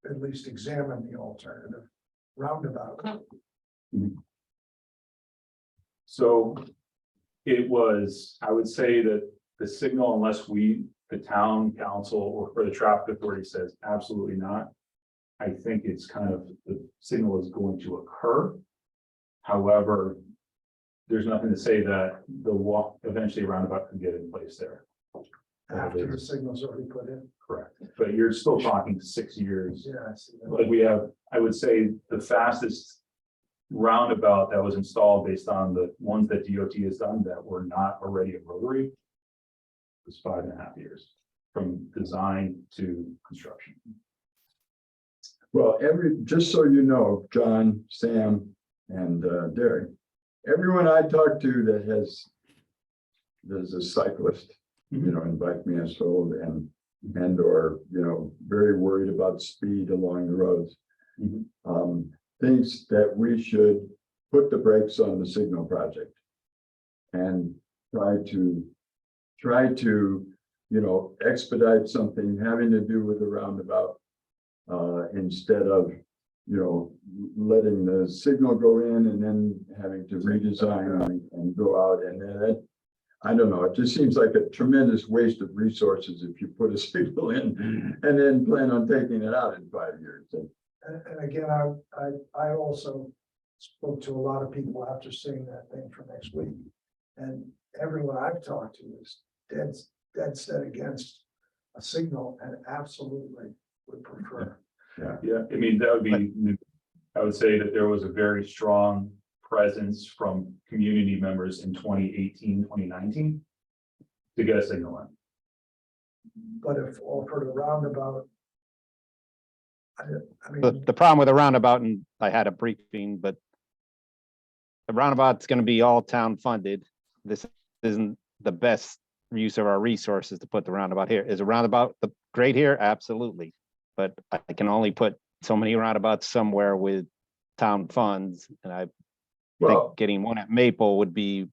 at least examine the alternative roundabout? So it was, I would say that the signal, unless the town council or for the traffic authority says absolutely not, I think it's kind of, the signal is going to occur. However, there's nothing to say that the walk, eventually roundabout could get in place there. After the signal's already put in? Correct. But you're still talking 6 years. Yeah, I see that. Like we have, I would say the fastest roundabout that was installed based on the ones that DOT has done that were not already a rotary was 5.5 years from design to construction. Well, just so you know, John, Sam, and Derek, everyone I talk to there's a cyclist, in Bike Mansfield and or, very worried about speed along the roads. Thinks that we should put the brakes on the signal project and try to, expedite something having to do with the roundabout instead of, letting the signal go in and then having to redesign and go out. And then I don't know, it just seems like a tremendous waste of resources if you put a signal in and then plan on taking it out in 5 years. And again, I also spoke to a lot of people after seeing that thing for next week. And everyone I've talked to is dead set against a signal and absolutely would prefer. Yeah, I mean, that would be, I would say that there was a very strong presence from community members in 2018, 2019 to get a signal in. But if offered a roundabout, I mean, The problem with the roundabout, and I had a briefing, but the roundabout's gonna be all town funded. This isn't the best use of our resources to put the roundabout here. Is a roundabout great here? Absolutely. But I can only put so many roundabouts somewhere with town funds, and I Well, think getting one at Maple would be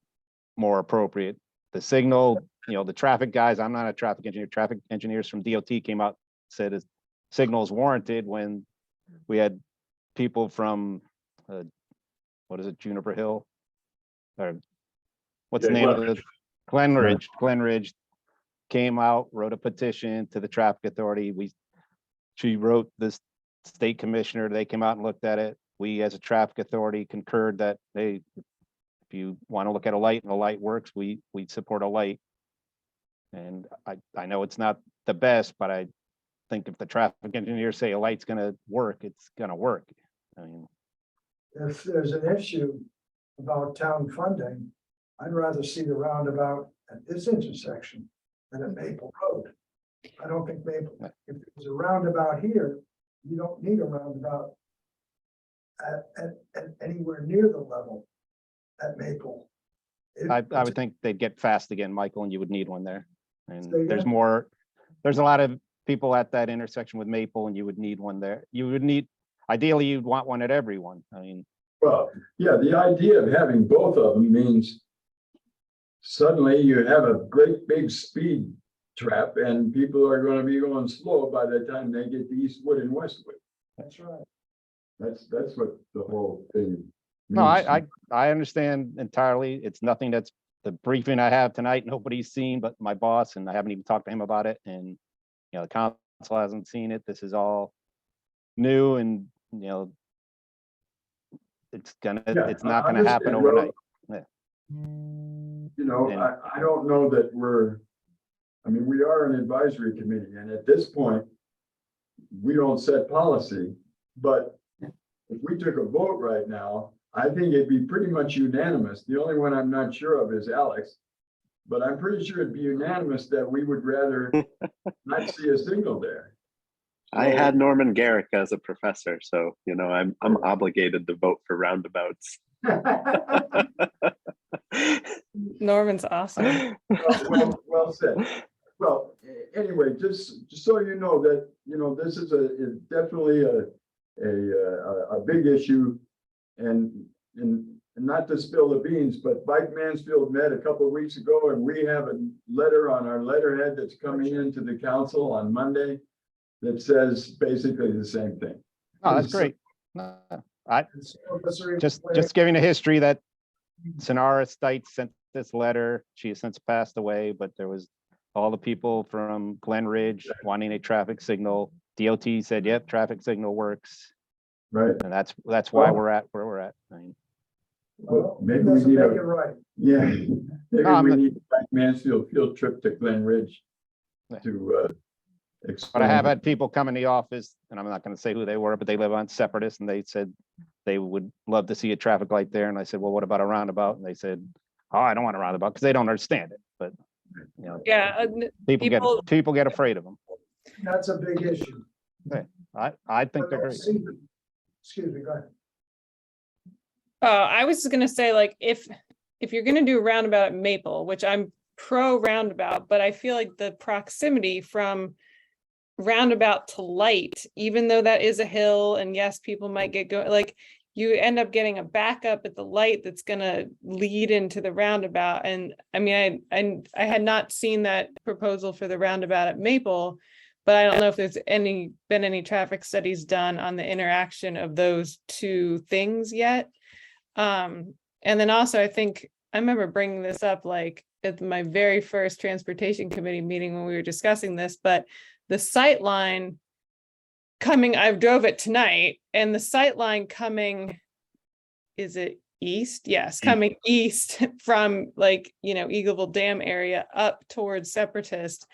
more appropriate. the signal, you know, the traffic guys, I'm not a traffic engineer, traffic engineers from DOT came out, said a signal is warranted when we had people from, what is it, Juniper Hill? Or what's the Yeah, name of the, Glen Ridge came out, wrote a petition to the traffic authority. She wrote this state commissioner, they came out and looked at it. We, as a traffic authority, concurred that they, if you want to look at a light and the light works, we support a light. And I know it's not the best, but I think if the traffic engineers say a light's gonna work, it's gonna work. I mean, If there's an issue about town funding, I'd rather see the roundabout at this intersection than at Maple Road. I don't think Maple, if there's a roundabout here, you don't need a roundabout at anywhere near the level at Maple. I would think they'd get fast again, Michael, and you would need one there. And Say there's again? more, there's a lot of people at that intersection with Maple and you would need one there. You would need, ideally, you'd want one at everyone. I mean, Well, yeah, the idea of having both of them means suddenly you have a great big speed trap and people are gonna be going slow by the time they get to Eastwood and Westwood. That's right. That's what the whole thing. no, means. I understand entirely. It's nothing that's the briefing I have tonight, nobody's seen but my boss, and I haven't even talked to him about it. And, you know, the council hasn't seen it. This is all new and, you know, it's Yeah, not I gonna happen understand. Well, overnight. You know, And- I don't know that I mean, we are an advisory committee, and at this point, we don't set policy, but if we took a vote right now, I think it'd be pretty much unanimous. The only one I'm not sure of is Alex. But I'm pretty sure it'd be unanimous that we would rather not see a signal there. I had Norman Garrick as a professor, so you know I'm obligated to vote for roundabouts. Norman's awesome. Well said. Well, anyway, just so you know that, you know, this is definitely a big issue. And not to spill the beans, but Mike Mansfield met a couple of weeks ago and we have a letter on our letterhead that's coming into the council on Monday that says basically the same thing. Oh, that's great. No, I, And some of us are even just planning- giving a history that Sonara Stites sent this letter. She has since passed away, but there was all the people from Glen Ridge wanting a traffic signal. DOT said, yep, traffic signal works. Right. And that's why Well- we're at where we're at. I mean, Well, Maybe it we doesn't need make a- it right. Yeah, maybe I'm we not- need Mike Mansfield field trip to Glen Ridge Yeah. to but explain. I have had people come in the office, and I'm not gonna say who they were, but they live on Separatist, and they said they would love to see a traffic light there. And I said, well, what about a roundabout? And they said, oh, I don't want a roundabout, because they don't understand it. But, you know, Yeah, people get afraid of them. That's a big issue. I think they're great. Excuse me, go ahead. I was just gonna say, like, if you're gonna do a roundabout at Maple, which I'm pro roundabout, but I feel like the proximity from roundabout to light, even though that is a hill, and yes, people might get going, like, you end up getting a backup at the light that's gonna lead into the roundabout. And I mean, I had not seen that proposal for the roundabout at Maple, but I don't know if there's been any traffic studies done on the interaction of those two things yet. And then also, I think I remember bringing this up like at my very first transportation committee meeting when we were discussing this, but the sight line coming, I drove it tonight, and the sight line coming, is it east? Yes, coming east from, like, you know, Eagleville Dam area up towards Separatist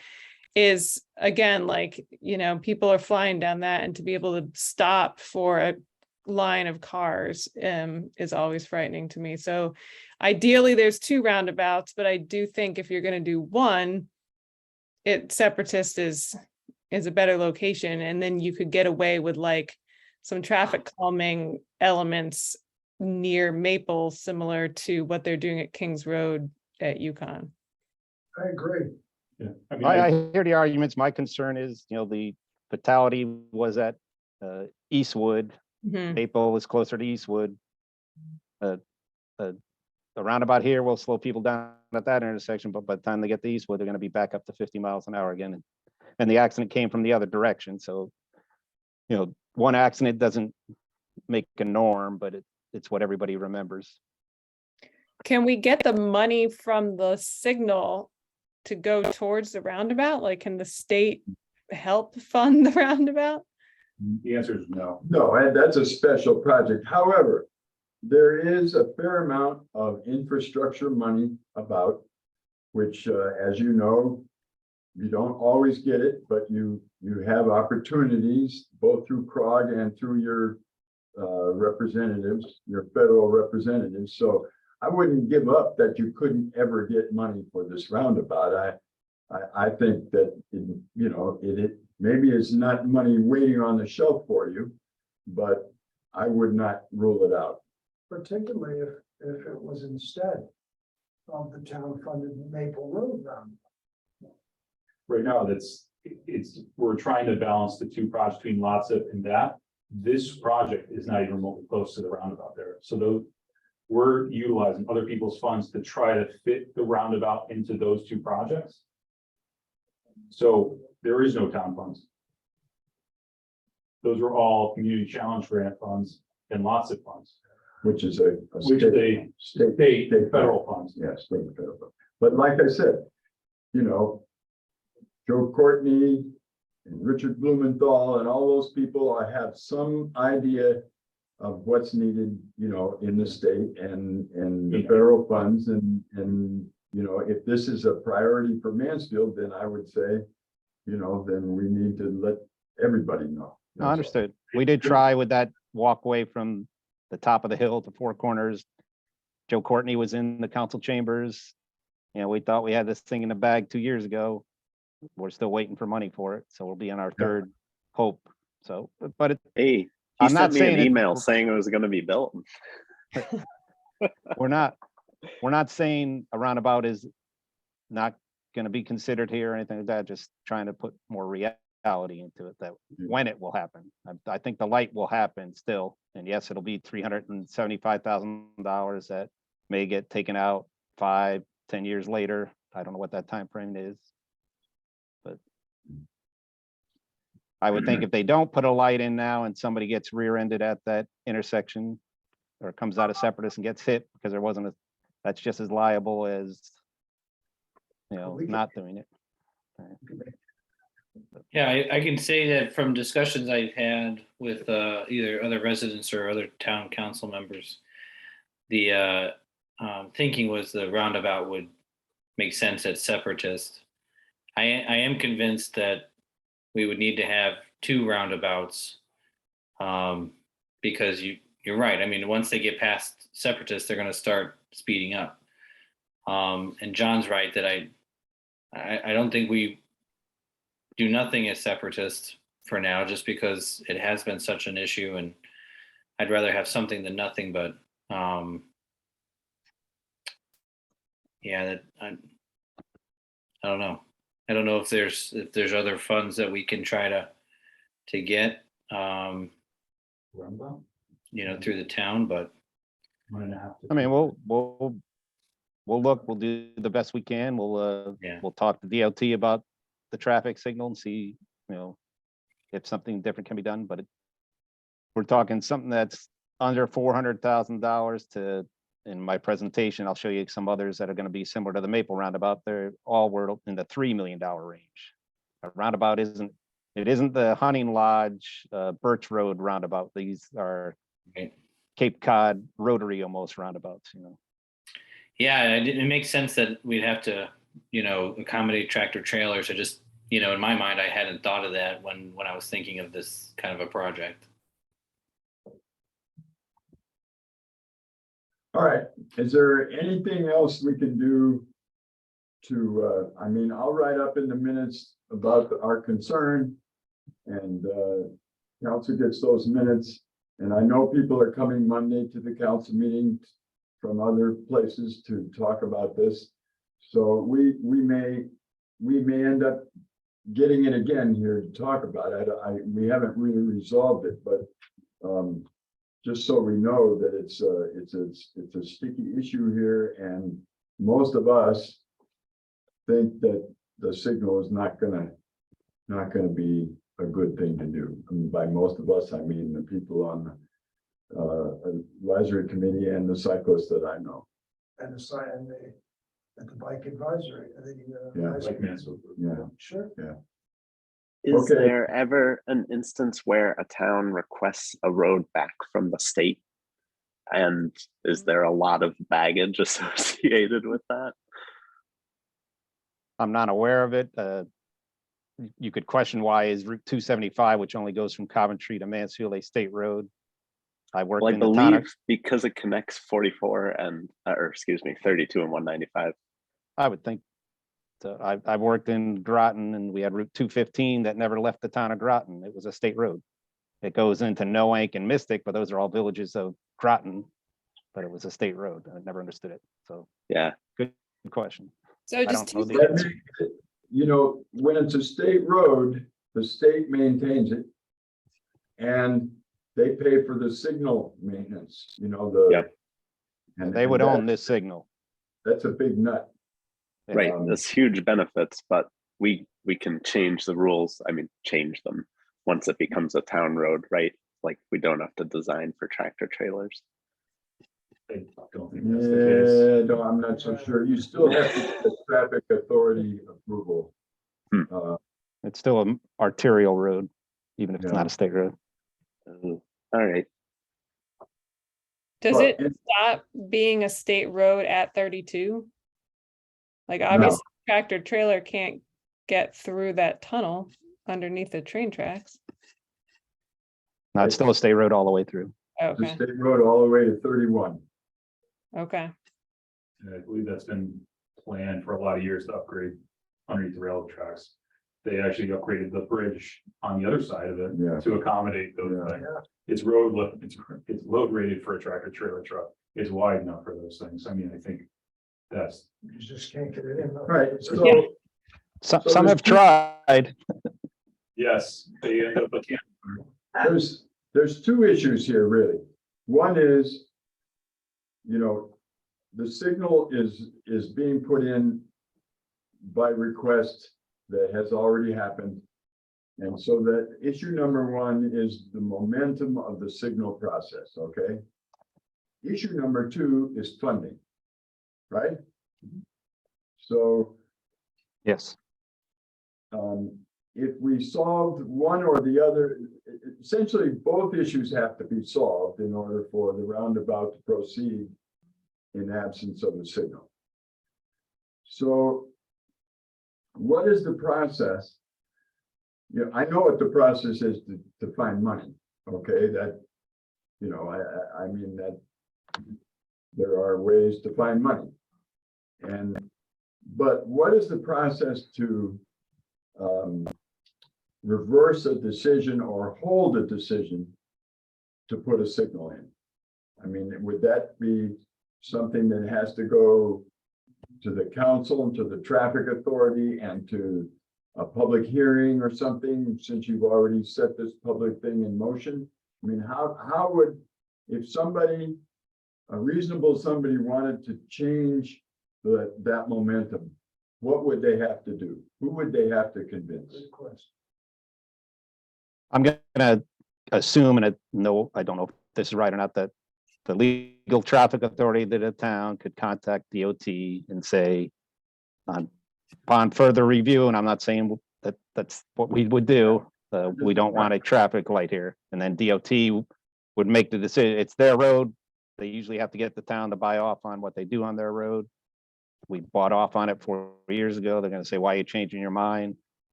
is, again, like, you know, people are flying down that, and to be able to stop for a line of cars is always frightening to me. So ideally there's two roundabouts, but I do think if you're going to do one, Separatist is a better location, and then you could get away with like some traffic calming elements near Maple, similar to what they're doing at Kings Road at Yukon. I agree. Yeah, I mean, I hear the arguments. My concern is, you know, the fatality was at Eastwood. Mhm. Maple is closer to Eastwood. A the roundabout here will slow people down at that intersection, but by the time they get to Eastwood, they're gonna be back up to 50 miles an hour again. And the accident came from the other direction, so, you know, one accident doesn't make a norm, but it's what everybody remembers. Can we get the money from the signal to go towards the roundabout? Like, can the state help fund the roundabout? The answer is no. No, and that's a special project. However, there is a fair amount of infrastructure money about, which, as you know, you don't always get it, but you have opportunities both through CROG and through your representatives, your federal representatives. So I wouldn't give up that you couldn't ever get money for this roundabout. I think that, it maybe it's not money waiting on the shelf for you, but I would not rule it out. Particularly if it was instead of the town funded Maple Road round. Right now, we're trying to balance the two projects between LOTSIP and that. This project is not even remotely close to the roundabout there. So we're utilizing other people's funds to try to fit the roundabout into those two projects. So there is no town funds. Those are all community challenge grant funds and LOTSIP funds, Which is a which they state federal funds. Yeah, state and federal. But like I said, Joe Courtney and Richard Blumenthal and all those people, I have some idea of what's needed, in the state and the federal funds. And, if this is a priority for Mansfield, then I would say, then we need to let everybody know. No, understood. We did try with that walkway from the top of the hill to Four Corners. Joe Courtney was in the council chambers. We thought we had this thing in the bag 2 years ago. We're still waiting for money for it, so we'll be on our third hope. So, but Hey, he I'm not sent me an saying it- email saying it was gonna be built. we're not saying a roundabout is not gonna be considered here or anything like that, just trying to put more reality into it, that when it will happen. I think the light will happen still, and yes, it'll be $375,000 that may get taken out 5-10 years later. I don't know what that time frame is. But I would think if they don't put a light in now and somebody gets rear-ended at that intersection or comes out of Separatist and gets hit because there wasn't that's just as liable as, not doing it. Yeah, I can say that from discussions I've had with either other residents or other town council members, the thinking was the roundabout would make sense at Separatist. I am convinced that we would need to have two roundabouts because you're right. I mean, once they get past Separatist, they're going to start speeding up. And John's right that I don't think we do nothing as Separatist for now, just because it has been such an issue, and I'd rather have something than nothing. But I don't know. I don't know if there's other funds that we can try to get, Roundabout? through the town, but I mean, we'll look, we'll do the best we can. We'll talk to DOT about the traffic signal and see, if something different can be done, but we're talking something that's under $400,000 to, in my presentation, I'll show you some others that are going to be similar to the Maple roundabout. They're all were in the $3 million range. A roundabout isn't the Hunting Lodge, Birch Road roundabout. These are right. Cape Cod Rotary almost roundabouts, Yeah, it makes sense that we'd have to, accommodate tractor trailers. I just, in my mind, I hadn't thought of that when I was thinking of this kind of a project. All right, is there anything else we can do to, I'll write up in the minutes about our concern, and council gets those minutes. And I know people are coming Monday to the council meeting from other places to talk about this. So we may end up getting it again here to talk about it. We haven't really resolved it, but just so we know that it's a sticky issue here, and most of us think that the signal is not gonna be a good thing to do. And by most of us, I mean the people on the advisory committee and the cyclists that I know. And the sign, and the bike advisory, I think. Yeah. Like Mansfield. Yeah. Sure. Is Okay. there ever an instance where a town requests a road back from the state? And is there a lot of baggage associated with that? I'm not aware of it. You could question why is Route 275, which only goes from Coventry to Mansfield, a state road. I worked Well, I in the town of, believe because it connects 44 and, or excuse me, 32 and 195. I would think. So I've worked in Groton and we had Route 215 that never left the town of Groton. It was a state road. It goes into Noank and Mystic, but those are all villages of Groton. But it was a state road. I never understood it. So Yeah, good question. So I just don't know two the That answer. makes it- You know, when it's a state road, the state maintains it. And they pay for the signal maintenance, you know, the. Yep. And They would and own this signal. That's a big nut. right. Um, There's huge benefits, but we can change the rules. I mean, change them once it becomes a town road, right? Like we don't have to design for tractor trailers. I don't think that's the Yeah, no, I'm not so sure. You still have to get the traffic authority approval. Hmm. It's still an arterial road, even if it's Yeah. not a state road. All right. does Well, it and- stop being a state road at 32? Like obviously tractor trailer can't get through that tunnel underneath the train tracks. No, it's still a state road all the way through. The Okay, state road all the way to 31. okay. case. And I believe that's been planned for a lot of years to upgrade underneath the railroad tracks. They actually upgraded the bridge on the other side of it Yeah. to accommodate those Yeah. things. It's it's load rated for a tractor trailer truck. It's wide enough for those things. I mean, I think that's, You just can't get it in. Right, Yeah. so Some So have there's tried. yes, they end up, there's two issues here, really. One is, you know, the signal is being put in by request that has already happened. And so that issue number one is the momentum of the signal process, okay? Issue number two is funding, right? So Yes. if we solved one or the other, essentially both issues have to be solved in order for the roundabout to proceed in absence of a signal. So what is the process? Yeah, I know what the process is to find money, okay, that, you know, I mean that there are ways to find money. But what is the process to reverse a decision or hold a decision to put a signal in? I mean, would that be something that has to go to the council and to the traffic authority and to a public hearing or something, since you've already set this public thing in motion? I mean, how would, if somebody, a reasonable somebody wanted to change that momentum, what would they have to do? Who would they have to convince? Good question. I'm gonna assume, and I don't know if this is right or not, that the legal traffic authority that a town could contact DOT and say, upon further review, and I'm not saying that that's what we would do, we don't want a traffic light here, and then DOT would make the decision. It's their road. They usually have to get the town to buy off on what they do on their road. We bought off on it 4 years ago. They're gonna say, why are you changing your mind?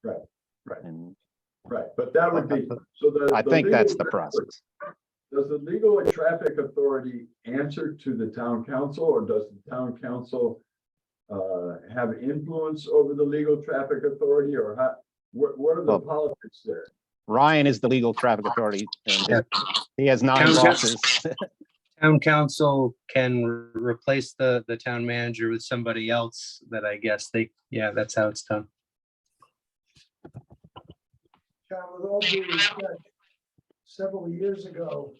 Right. And Right, but that would be, so the. I think legal that's the traffic- process. Does the legal traffic authority answer to the town council, or does the town council have influence over the legal traffic authority, or how, what are the Well- politics there? Ryan is the legal traffic authority, and Yeah. he has 9 Town bosses. Town council can replace the town manager with somebody else that I guess yeah, that's how it's done. John, with all due respect, several years ago,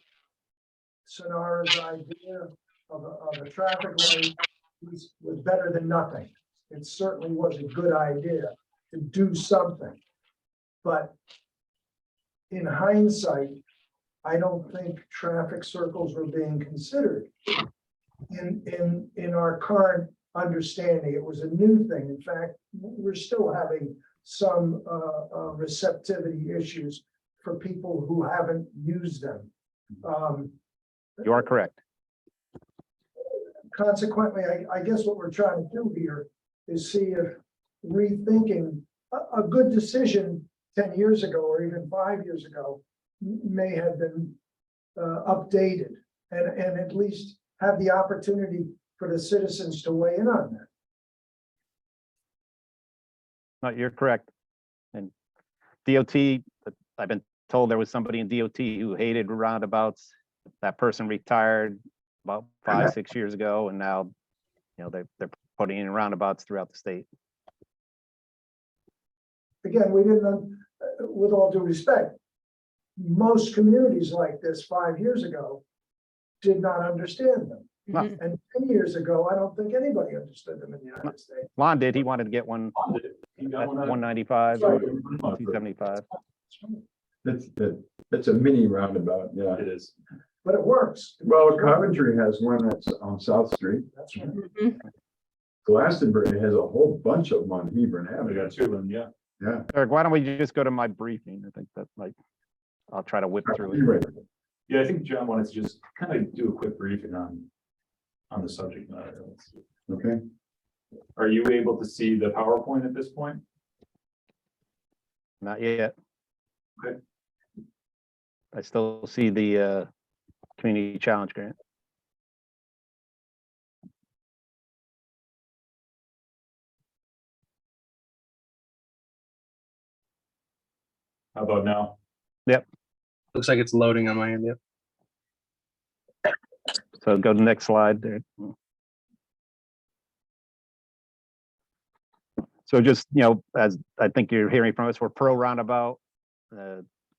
Sonara's idea of a traffic light was better than nothing. It certainly was a good idea to do something. But in hindsight, I don't think traffic circles were being considered in our current understanding. It was a new thing. In fact, we're still having some receptivity issues for people who haven't used them. You are correct. Consequently, I guess what we're trying to do here is see if rethinking a good decision 10 years ago or even 5 years ago may have been updated and at least have the opportunity for the citizens to weigh in on that. No, you're correct. And DOT, I've been told there was somebody in DOT who hated roundabouts. That person retired about 5-6 years ago, and now, they're putting in roundabouts throughout the state. Again, we didn't, with all due respect, most communities like this 5 years ago did not understand them. Mhm. And 10 years ago, I don't think anybody understood them in the United States. Lon did, he wanted to get one You got at one on- 195, Sorry. 275. That's a mini roundabout, yeah. It is. But it works. Well, Coventry has one that's on South Street. That's right. Mhm. Glastonbury has a whole bunch of them on Hebron We Avenue. got two of them, yeah. Yeah. Eric, why don't we just go to my briefing? I think that I'll try to whip through it. Anyway, Yeah, I think John wanted to just kind of do a quick briefing on the subject matter. Let's see. okay. Are you able to see the PowerPoint at this point? Not yet. Okay. I still see the community challenge grant. How about now? Looks like it's loading on my end. Yep. So go to the next slide there. So just, as I think you're hearing from us, we're pro roundabout.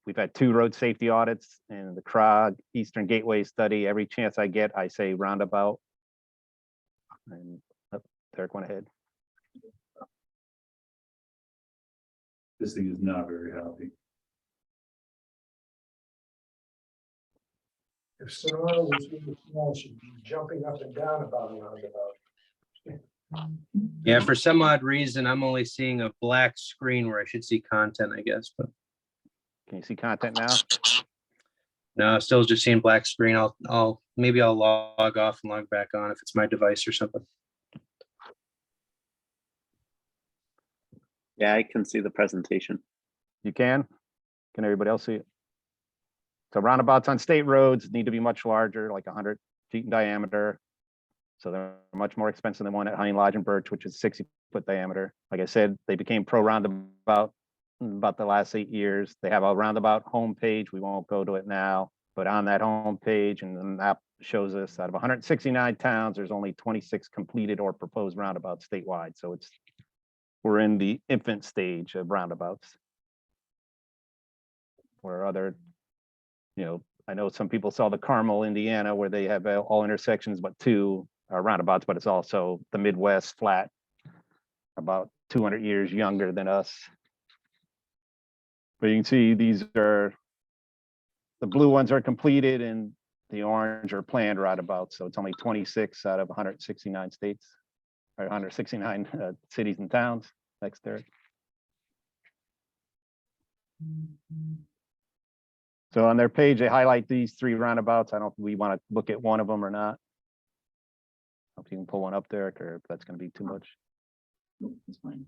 We've had 2 road safety audits and the CROG Eastern Gateway study. Every chance I get, I say roundabout. And Derek went ahead. This thing is not very happy. If Sonora was really small, she'd be jumping up and down about a roundabout. Yeah, for some odd reason, I'm only seeing a black screen where I should see content, I guess, but Can you see content now? no, still just seeing black screen. Maybe I'll log off and log back on if it's my device or something. Yeah, I can see the presentation. You can? Can everybody else see it? So roundabouts on state roads need to be much larger, like 100 feet in diameter. So they're much more expensive than one at Honey Lodge and Birch, which is 60-foot diameter. Like I said, they became pro roundabout in about the last 8 years. They have a roundabout homepage. We won't go to it now, but on that homepage, and the map shows us out of 169 towns, there's only 26 completed or proposed roundabouts statewide. So we're in the infant stage of roundabouts. Where other, I know some people saw the Carmel, Indiana, where they have all intersections, but 2 are roundabouts, but it's also the Midwest flat, about 200 years younger than us. But you can see the blue ones are completed and the orange are planned roundabouts. So it's only 26 out of 169 states, or 169 cities and towns. Next, Derek. So on their page, they highlight these 3 roundabouts. I don't know if we want to look at one of them or not. I don't know if you can pull one up, Derek, or if that's going to be too much. That's fine.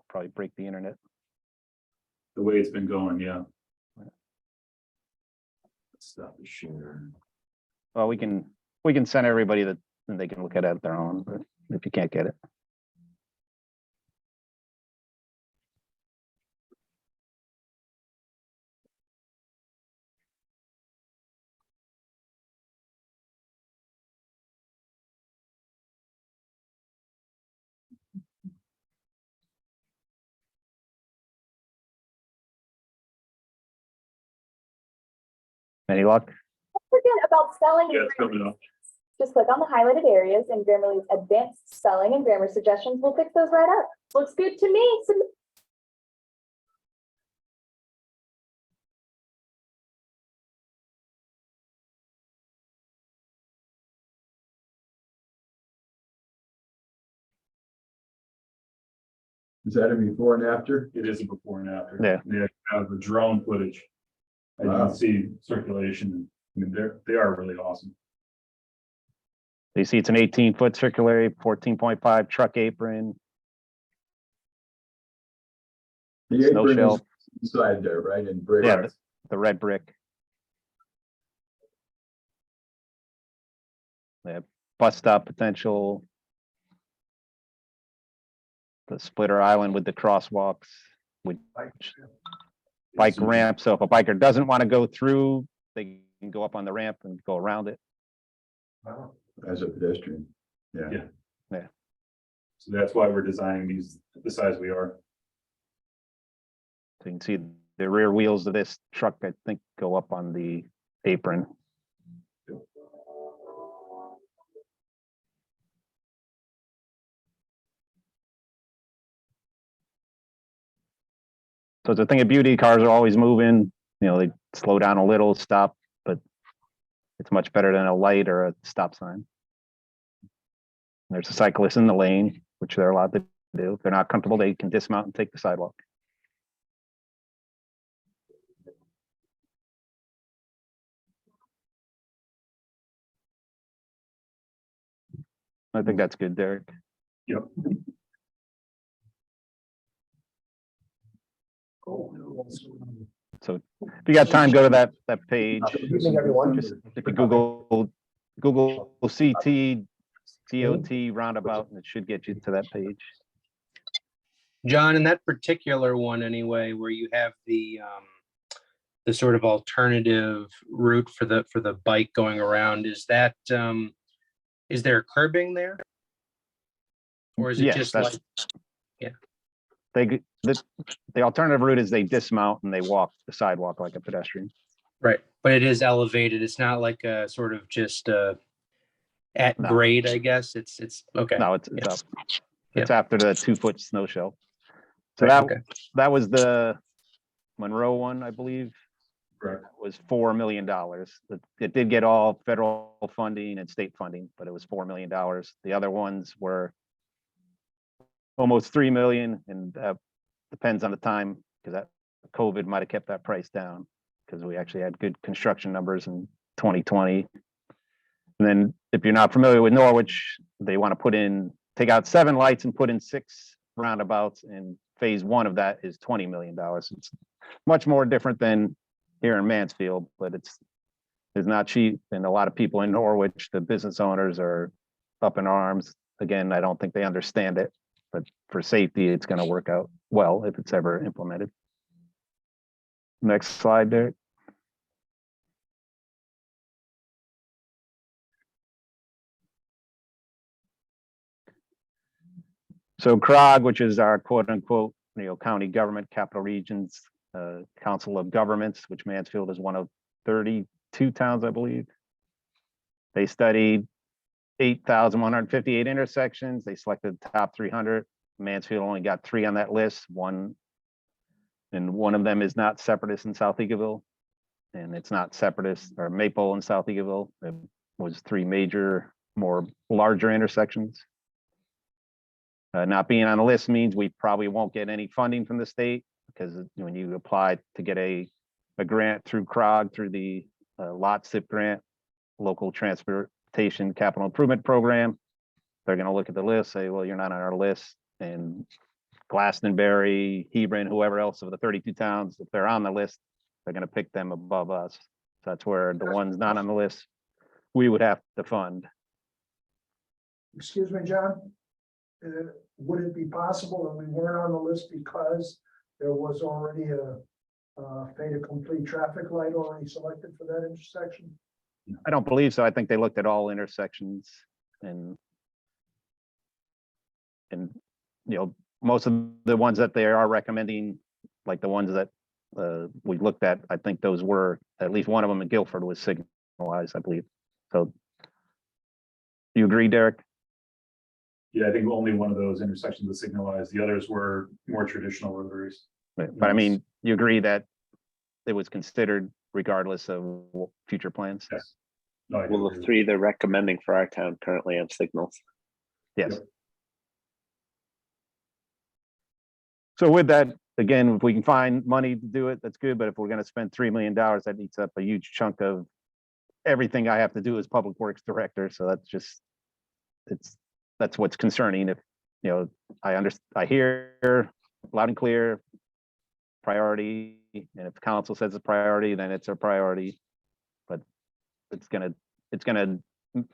Probably break the internet. The way it's been going, yeah. Stop the share. Well, we can send everybody that, and they can look at it their own, but if you can't get it. Any luck? Forget about spelling. Yeah, it's coming up. Just click on the highlighted areas and Grammarly's advanced spelling and grammar suggestions will fix those right up. Looks good to me. Is that a before and after? It is a before and after. Yeah. They have the drone footage. And you Wow. can see circulation. I mean, they are really awesome. You see it's an 18-foot circulatory, 14.5 truck apron, The Snow apron is shell. inside there, right, in brick? Yeah, the red brick. Yeah, bus stop potential. The splitter island with the crosswalks, with bike ramp. So if a biker doesn't want to go through, they can go up on the ramp and go around it. As a pedestrian, yeah. Yeah. So that's why we're designing these the size we are. So you can see the rear wheels of this truck, I think, go up on the apron. So it's a thing of beauty, cars are always moving, you know, they slow down a little, stop, but it's much better than a light or a stop sign. There's a cyclist in the lane, which they're allowed to do. If they're not comfortable, they can dismount and take the sidewalk. I think that's good, Derek. Yep. So if you got time, go to that page. Evening, everyone. Just if you Google CT DOT roundabout, and it should get you to that page. John, in that particular one anyway, where you have the sort of alternative route for the bike going around, is that, is there curbing there? Or is it Yes, just that's- like, The alternative route is they dismount and they walk the sidewalk like a pedestrian. right, but it is elevated. It's not like a sort of just at No. grade, I guess. It's okay. No, it's Yeah. up. It's after the 2-foot snow shell. So Right, okay. that was the Monroe one, I believe, Correct. was $4 million. It did get all federal funding and state funding, but it was $4 million. The other ones were almost 3 million, and depends on the time, because that COVID might have kept that price down, because we actually had good construction numbers in 2020. And then if you're not familiar with Norwich, they want to take out 7 lights and put in 6 roundabouts, and phase 1 of that is $20 million. It's much more different than here in Mansfield, but it's not cheap. And a lot of people in Norwich, the business owners, are up in arms. Again, I don't think they understand it, but for safety, it's going to work out well if it's ever implemented. Next slide, Derek. So CROG, which is our quote unquote, county government, capital regions, council of governments, which Mansfield is one of 32 towns, I believe. They studied 8,158 intersections. They selected the top 300. Mansfield only got 3 on that list. One of them is not Separatist in South Eagleville, and it's not Separatist or Maple in South Eagleville. It was 3 major, more larger intersections. Not being on the list means we probably won't get any funding from the state, because when you apply to get a grant through CROG, through the lot SIP grant, local transportation capital improvement program, they're going to look at the list, say, well, you're not on our list. And Glastonbury, Hebron, whoever else of the 32 towns, if they're on the list, they're going to pick them above us. So that's where the ones not on the list, we would have to fund. Excuse me, John. Would it be possible that we weren't on the list because there was already a fait accompli traffic light already selected for that intersection? I don't believe so. I think they looked at all intersections, and most of the ones that they are recommending, like the ones that we looked at, I think those were, at least one of them in Guilford was signalized, I believe. So you agree, Derek? Yeah, I think only one of those intersections was signalized. The others were more traditional rotaries. Right, but I mean, you agree that it was considered regardless of future plans? Yes. No, I do Well, agree the with three you. they're recommending for our town currently have signals. Yes. Yep. So with that, again, if we can find money to do it, that's good, but if we're gonna spend $3 million, that eats up a huge chunk of everything I have to do as Public Works Director, so that's just, that's what's concerning. If, you know, I hear loud and clear priority, and if the council says it's a priority, then it's a priority. But it's gonna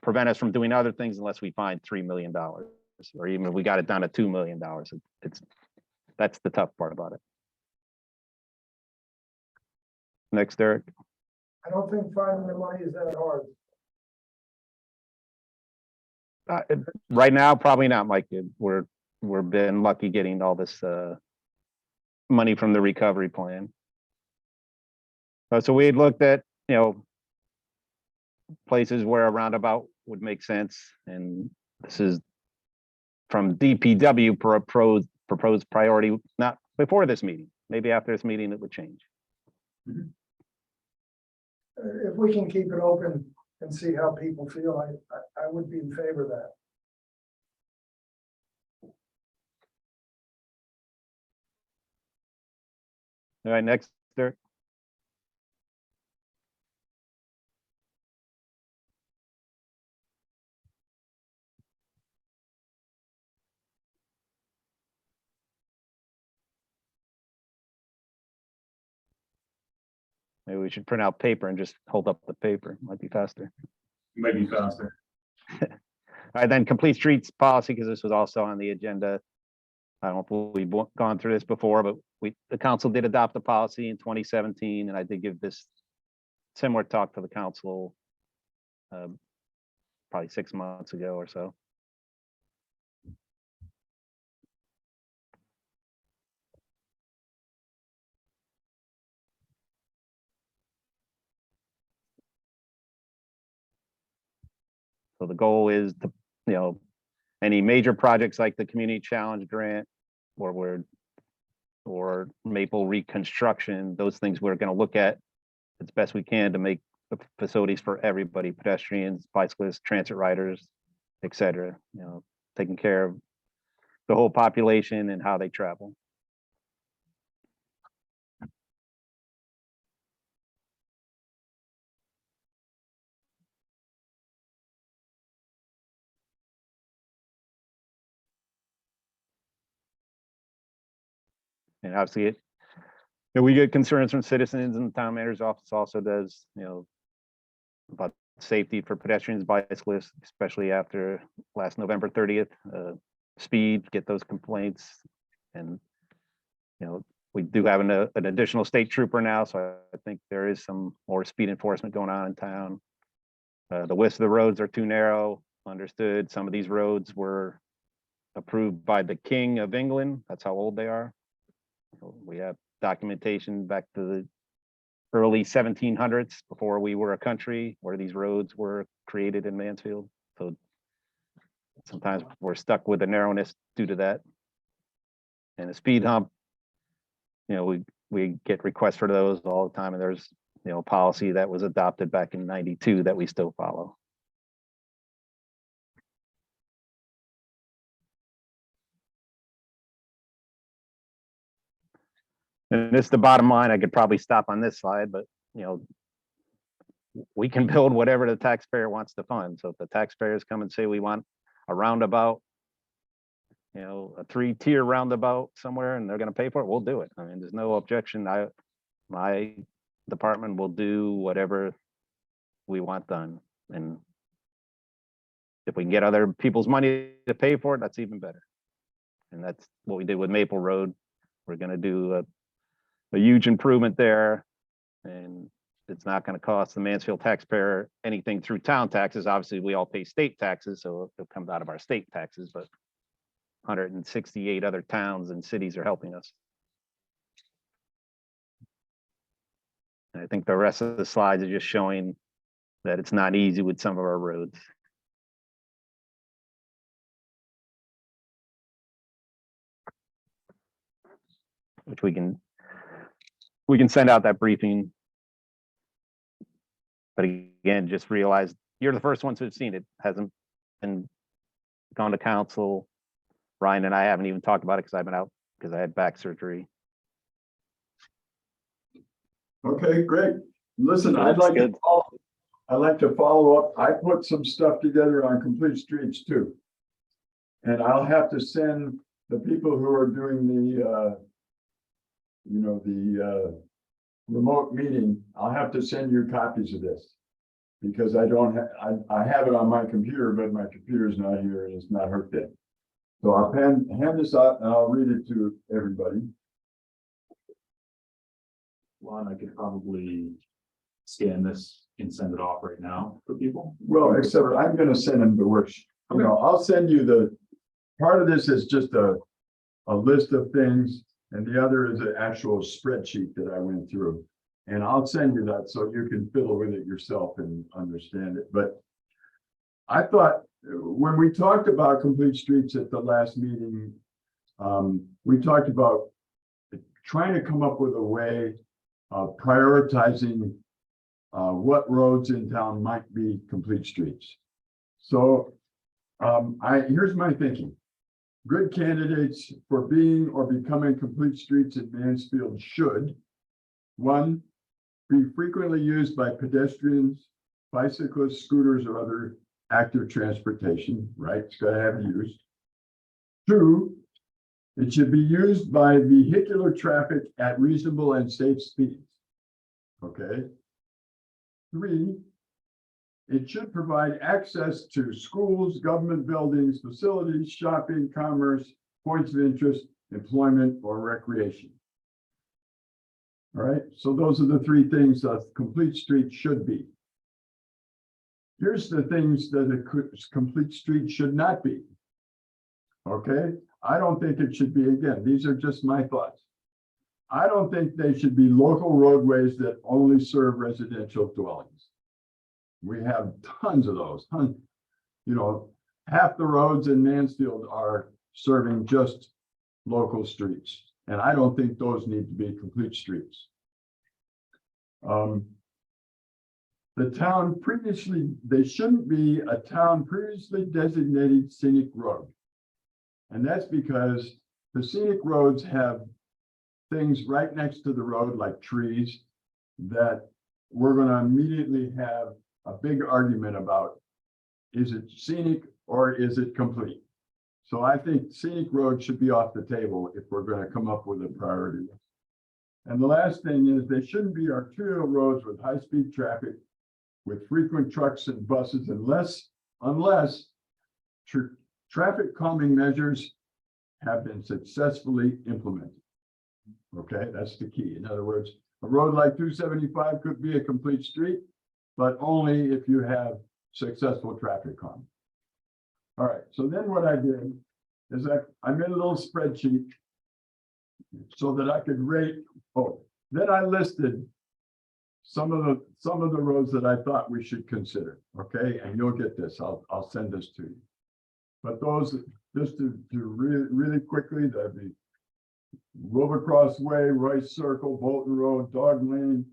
prevent us from doing other things unless we find $3 million, or even if we got it down to $2 million. That's the tough part about it. Next, Derek. I don't think finding the money is that hard. Right now, probably not, Mike. We're been lucky getting all this money from the recovery plan. So we had looked at, you know, places where a roundabout would make sense, and this is from DPW proposed priority, not before this meeting. Maybe after this meeting, it would change. If we can keep it open and see how people feel, I would be in favor of that. All right, next, Derek. Maybe we should print out paper and just hold up the paper. Might be faster. Might be faster. All right, then complete streets policy, because this was also on the agenda. I don't know if we've gone through this before, but the council did adopt a policy in 2017, and I did give this similar talk to the council probably 6 months ago or so. So the goal is to, you know, any major projects like the Community Challenge Grant or Maple reconstruction, those things we're going to look at as best we can to make the facilities for everybody, pedestrians, bicyclists, transit riders, et cetera, you know, taking care of the whole population and how they travel. And obviously we get concerns from citizens, and the town manager's office also does, you know, about safety for pedestrians, bicyclists, especially after last November 30th, speed, get those complaints. And, you know, we do have an additional state trooper now, so I think there is some more speed enforcement going on in town. The widths of the roads are too narrow, understood. Some of these roads were approved by the King of England. That's how old they are. So we have documentation back to the early 1700s, before we were a country, where these roads were created in Mansfield. So sometimes we're stuck with the narrowness due to that. And a speed hump, you know, we get requests for those all the time, and there's, you know, policy that was adopted back in '92 that we still follow. And this is the bottom line. I could probably stop on this slide, but, you know, we can build whatever the taxpayer wants to fund. So if the taxpayers come and say we want a roundabout, you know, a 3-tier roundabout somewhere, and they're going to pay for it, we'll do it. I mean, there's no objection. My department will do whatever we want done. And if we can get other people's money to pay for it, that's even better. And that's what we did with Maple Road. We're going to do a huge improvement there, and it's not going to cost the Mansfield taxpayer anything through town taxes. Obviously, we all pay state taxes, so it comes out of our state taxes, but 168 other towns and cities are helping us. I think the rest of the slides are just showing that it's not easy with some of our roads. Which we can send out that briefing. But again, just realize you're the first ones who've seen it. Hasn't been gone to council. Ryan and I haven't even talked about it because I've been out because I had back surgery. Okay, great. Listen, That's good. I'd like to follow up. I put some stuff together on Complete Streets too. And I'll have to send the people who are doing the, remote meeting, I'll have to send you copies of this. Because I don't have, I have it on my computer, but my computer's not here and it's not hooked in. So I'll hand this out and I'll read it to everybody. Lon, I could probably scan this and send it off right now for people. Well, except I'm gonna send them the worksheet. I'll send you part of this is just a list of things. And the other is an actual spreadsheet that I went through. And I'll send you that so you can fiddle with it yourself and understand it. But I thought when we talked about Complete Streets at the last meeting, we talked about trying to come up with a way of prioritizing what roads in town might be complete streets. So here's my thinking. Good candidates for being or becoming complete streets in Mansfield should, 1, be frequently used by pedestrians, bicyclists, scooters, or other active transportation, right? It's gotta have use. 2, it should be used by vehicular traffic at reasonable and safe speeds. Okay. 3, it should provide access to schools, government buildings, facilities, shopping, commerce, points of interest, employment, or recreation. All right, so those are the 3 things a complete street should be. Here's the things that a complete street should not be. Okay, I don't think it should be, again, these are just my thoughts. I don't think they should be local roadways that only serve residential dwellings. We have tons of those. Half the roads in Mansfield are serving just local streets. And I don't think those need to be complete streets. The town they shouldn't be a town previously designated scenic road. And that's because the scenic roads have things right next to the road, like trees, that we're going to immediately have a big argument about, is it scenic or is it complete? So I think scenic roads should be off the table if we're going to come up with a priority list. And the last thing is they shouldn't be arterial roads with high-speed traffic with frequent trucks and buses unless traffic calming measures have been successfully implemented. Okay, that's the key. In other words, a road like 275 could be a complete street, but only if you have successful traffic calming. All right, so then what I did is I made a little spreadsheet so that I could rate. Then I listed some of the roads that I thought we should consider. Okay, and you'll get this. I'll send this to you. But those, just to really quickly, that'd be Wilbercross Way, Rice Circle, Bolton Road, Dog Lane,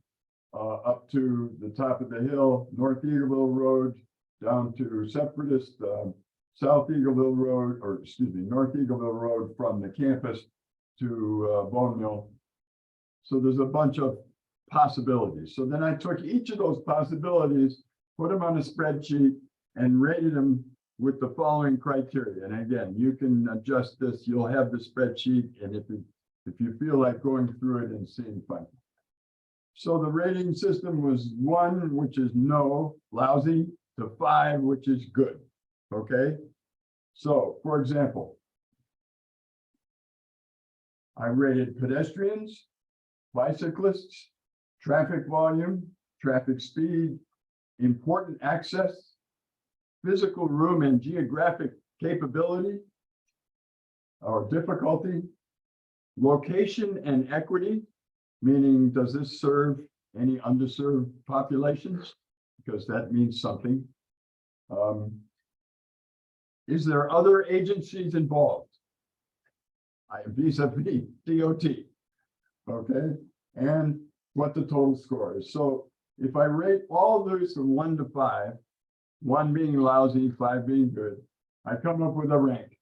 up to the top of the hill, North Eagleville Road, down to Separatist, South Eagleville Road, or excuse me, North Eagleville Road from the campus to Bone Mill. So there's a bunch of possibilities. So then I took each of those possibilities, put them on a spreadsheet, and rated them with the following criteria. And again, you can adjust this. You'll have the spreadsheet, and if you feel like going through it and seeing fun. So the rating system was 1, which is no, lousy, to 5, which is good. Okay. So, for example, I rated pedestrians, bicyclists, traffic volume, traffic speed, important access, physical room and geographic capability or difficulty, location and equity, meaning does this serve any underserved populations, because that means something. Is there other agencies involved? Vis-a-vis DOT, okay, and what the total score is. So if I rate all of those from 1 to 5, 1 being lousy, 5 being good, I come up with a rank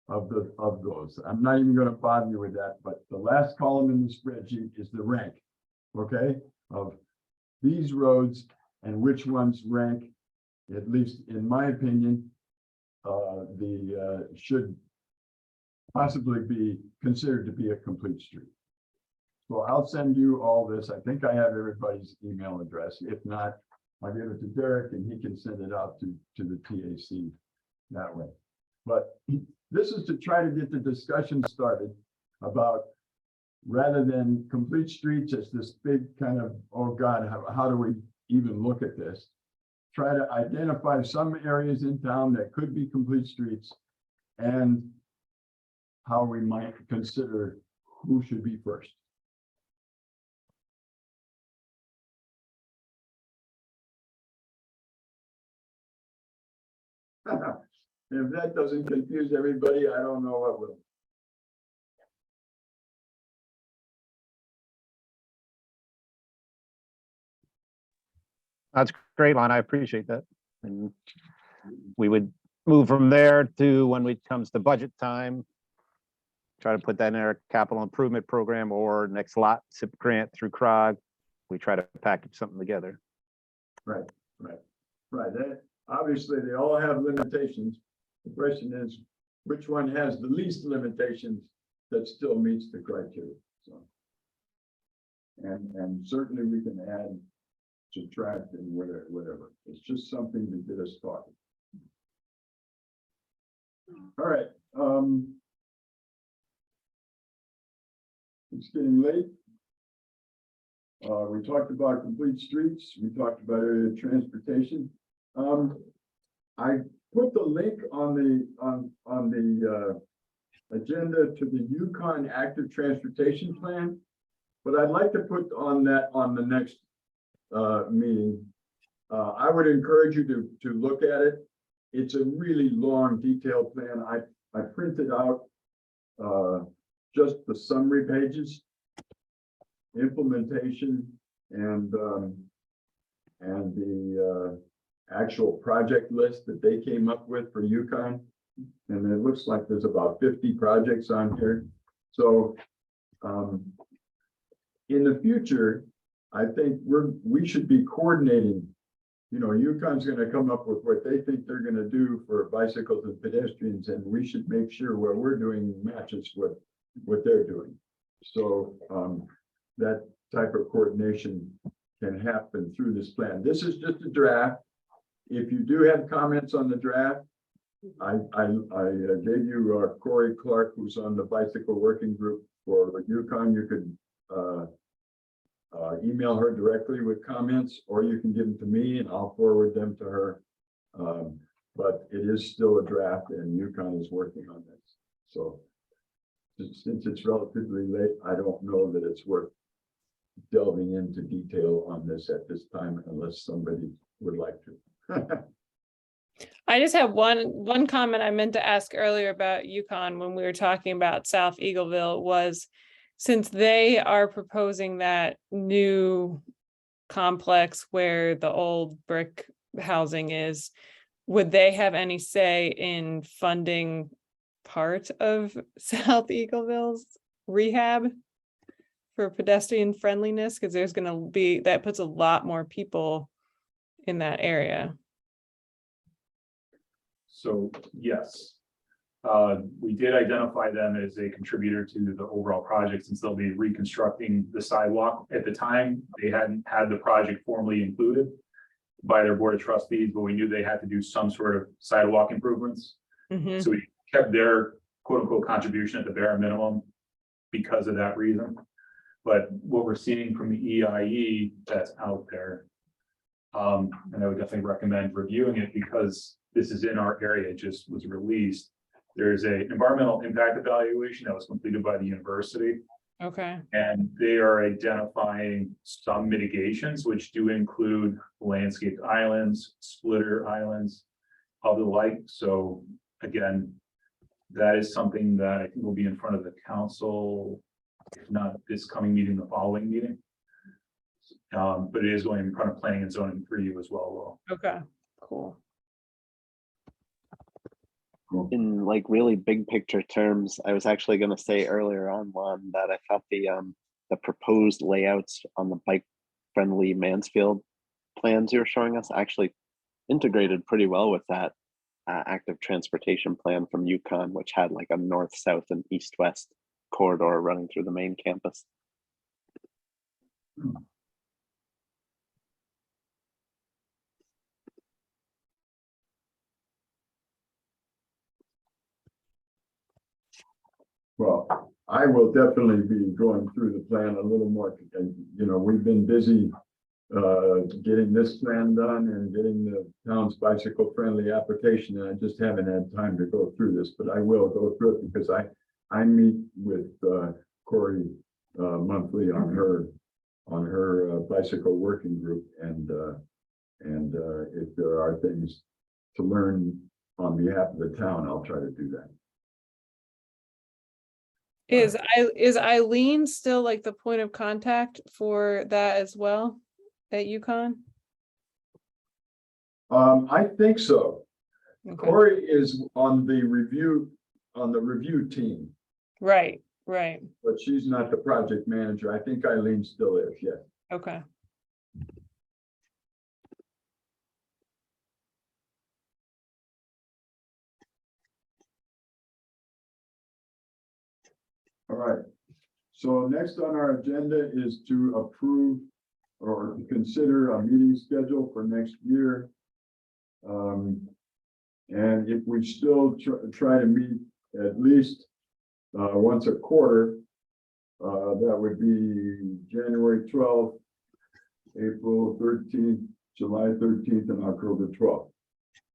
of those. I'm not even gonna bother you with that, but the last column in the spreadsheet is the rank, okay, of these roads and which ones rank, at least in my opinion, should possibly be considered to be a complete street. So I'll send you all this. I think I have everybody's email address. If not, I'll give it to Derek and he can send it out to the TAC that way. But this is to try to get the discussion started about, rather than complete streets as this big kind of, oh God, how do we even look at this? Try to identify some areas in town that could be complete streets and how we might consider who should be first. If that doesn't confuse everybody, I don't know what will. That's great, Lon. I appreciate that. And we would move from there to when it comes to budget time. Try to put that in our capital improvement program or next lot SIP grant through CROG. We try to package something together. Right. Obviously, they all have limitations. The question is, which one has the least limitations that still meets the criteria? So, and certainly we can add, subtract, and whatever. It's just something to get us started. All right. It's getting late. We talked about complete streets. We talked about area of transportation. I put the link on the agenda to the Yukon Active Transportation Plan, but I'd like to put on that on the next meeting. I would encourage you to look at it. It's a really long, detailed plan. I printed out just the summary pages, implementation, and the actual project list that they came up with for Yukon. And it looks like there's about 50 projects on here. So in the future, I think we should be coordinating. You know, Yukon's going to come up with what they think they're going to do for bicycles and pedestrians, and we should make sure what we're doing matches what they're doing. So that type of coordination can happen through this plan. This is just a draft. If you do have comments on the draft, I gave you Corey Clark, who's on the bicycle working group for Yukon. You could email her directly with comments, or you can give them to me and I'll forward them to her. But it is still a draft and Yukon is working on this. So since it's relatively late, I don't know that it's worth delving into detail on this at this time, unless somebody would like to. I just have one comment I meant to ask earlier about Yukon when we were talking about South Eagleville was, since they are proposing that new complex where the old brick housing is, would they have any say in funding part of South Eagleville's rehab for pedestrian friendliness? Because there's going to be, that puts a lot more people in that area. So yes, we did identify them as a contributor to the overall project, since they'll be reconstructing the sidewalk. At the time, they hadn't had the project formally included by their board of trustees, but we knew they had to do some sort of sidewalk improvements. Mhm. So we kept their quote unquote contribution at the bare minimum because of that reason. But what we're seeing from the EIE that's out there, and I would definitely recommend reviewing it because this is in our area, it just was released. There's an environmental impact evaluation that was completed by the university Okay, And they are identifying some mitigations, which do include landscaped islands, splitter islands, of the like. So again, that is something that I think will be in front of the council, if not this coming meeting, the following meeting. But it is going in front of planning and zoning for you as well, Will. okay, cool. In like really big picture terms, I was actually going to say earlier on, Lon, that I thought the proposed layouts on the bike friendly Mansfield plans you were showing us actually integrated pretty well with that active transportation plan from Yukon, which had like a north, south, and east west corridor running through the main campus. Well, I will definitely be going through the plan a little more, and, you know, we've been busy getting this plan done and getting the town's bicycle friendly application, and I just haven't had time to go through this, but I will go through it because I meet with Corey monthly on her bicycle working group, and if there are things to learn on behalf of the town, I'll try to do that. Is Eileen still like the point of contact for that as well at UConn? I think so. Okay. Corey is on the review team, Right, right, but she's not the project manager. I think Eileen still is, yes. okay. All right. So next on our agenda is to approve or consider a meeting schedule for next year. And if we still try to meet at least once a quarter, that would be January 12th, April 13th, July 13th, and October 12th.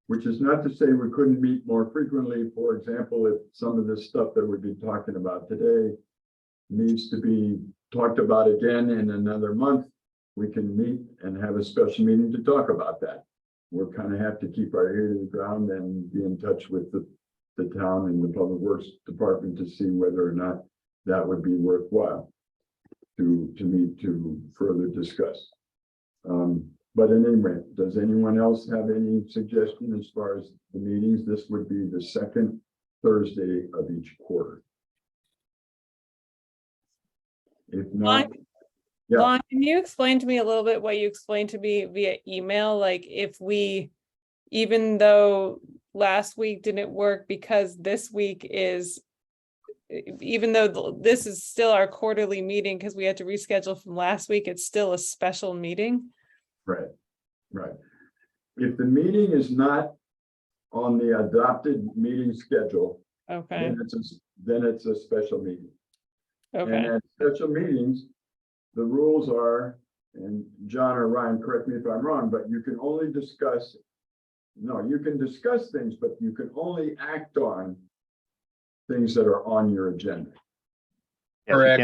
Which is not to say we couldn't meet more frequently. For example, if some of this stuff that we've been talking about today needs to be talked about again in another month, we can meet and have a special meeting to talk about that. We'll kind of have to keep our ear to the ground and be in touch with the town and the Public Works Department to see whether or not that would be worthwhile to meet to further discuss. But anyway, does anyone else have any suggestion as far as the meetings? This would be the second Thursday of each quarter. If not, yeah. Lon, can you explain to me a little bit what you explained to me via email? Like if we, even though last week didn't work because this week is, even though this is still our quarterly meeting because we had to reschedule from last week, it's still a special meeting. Right, right. If the meeting is not on the adopted meeting schedule, Okay, then it's a special meeting. And okay, at special meetings, the rules are, and John or Ryan, correct me if I'm wrong, but you can only discuss, no, you can discuss things, but you can only act on things that are on your agenda. Yes, Correct.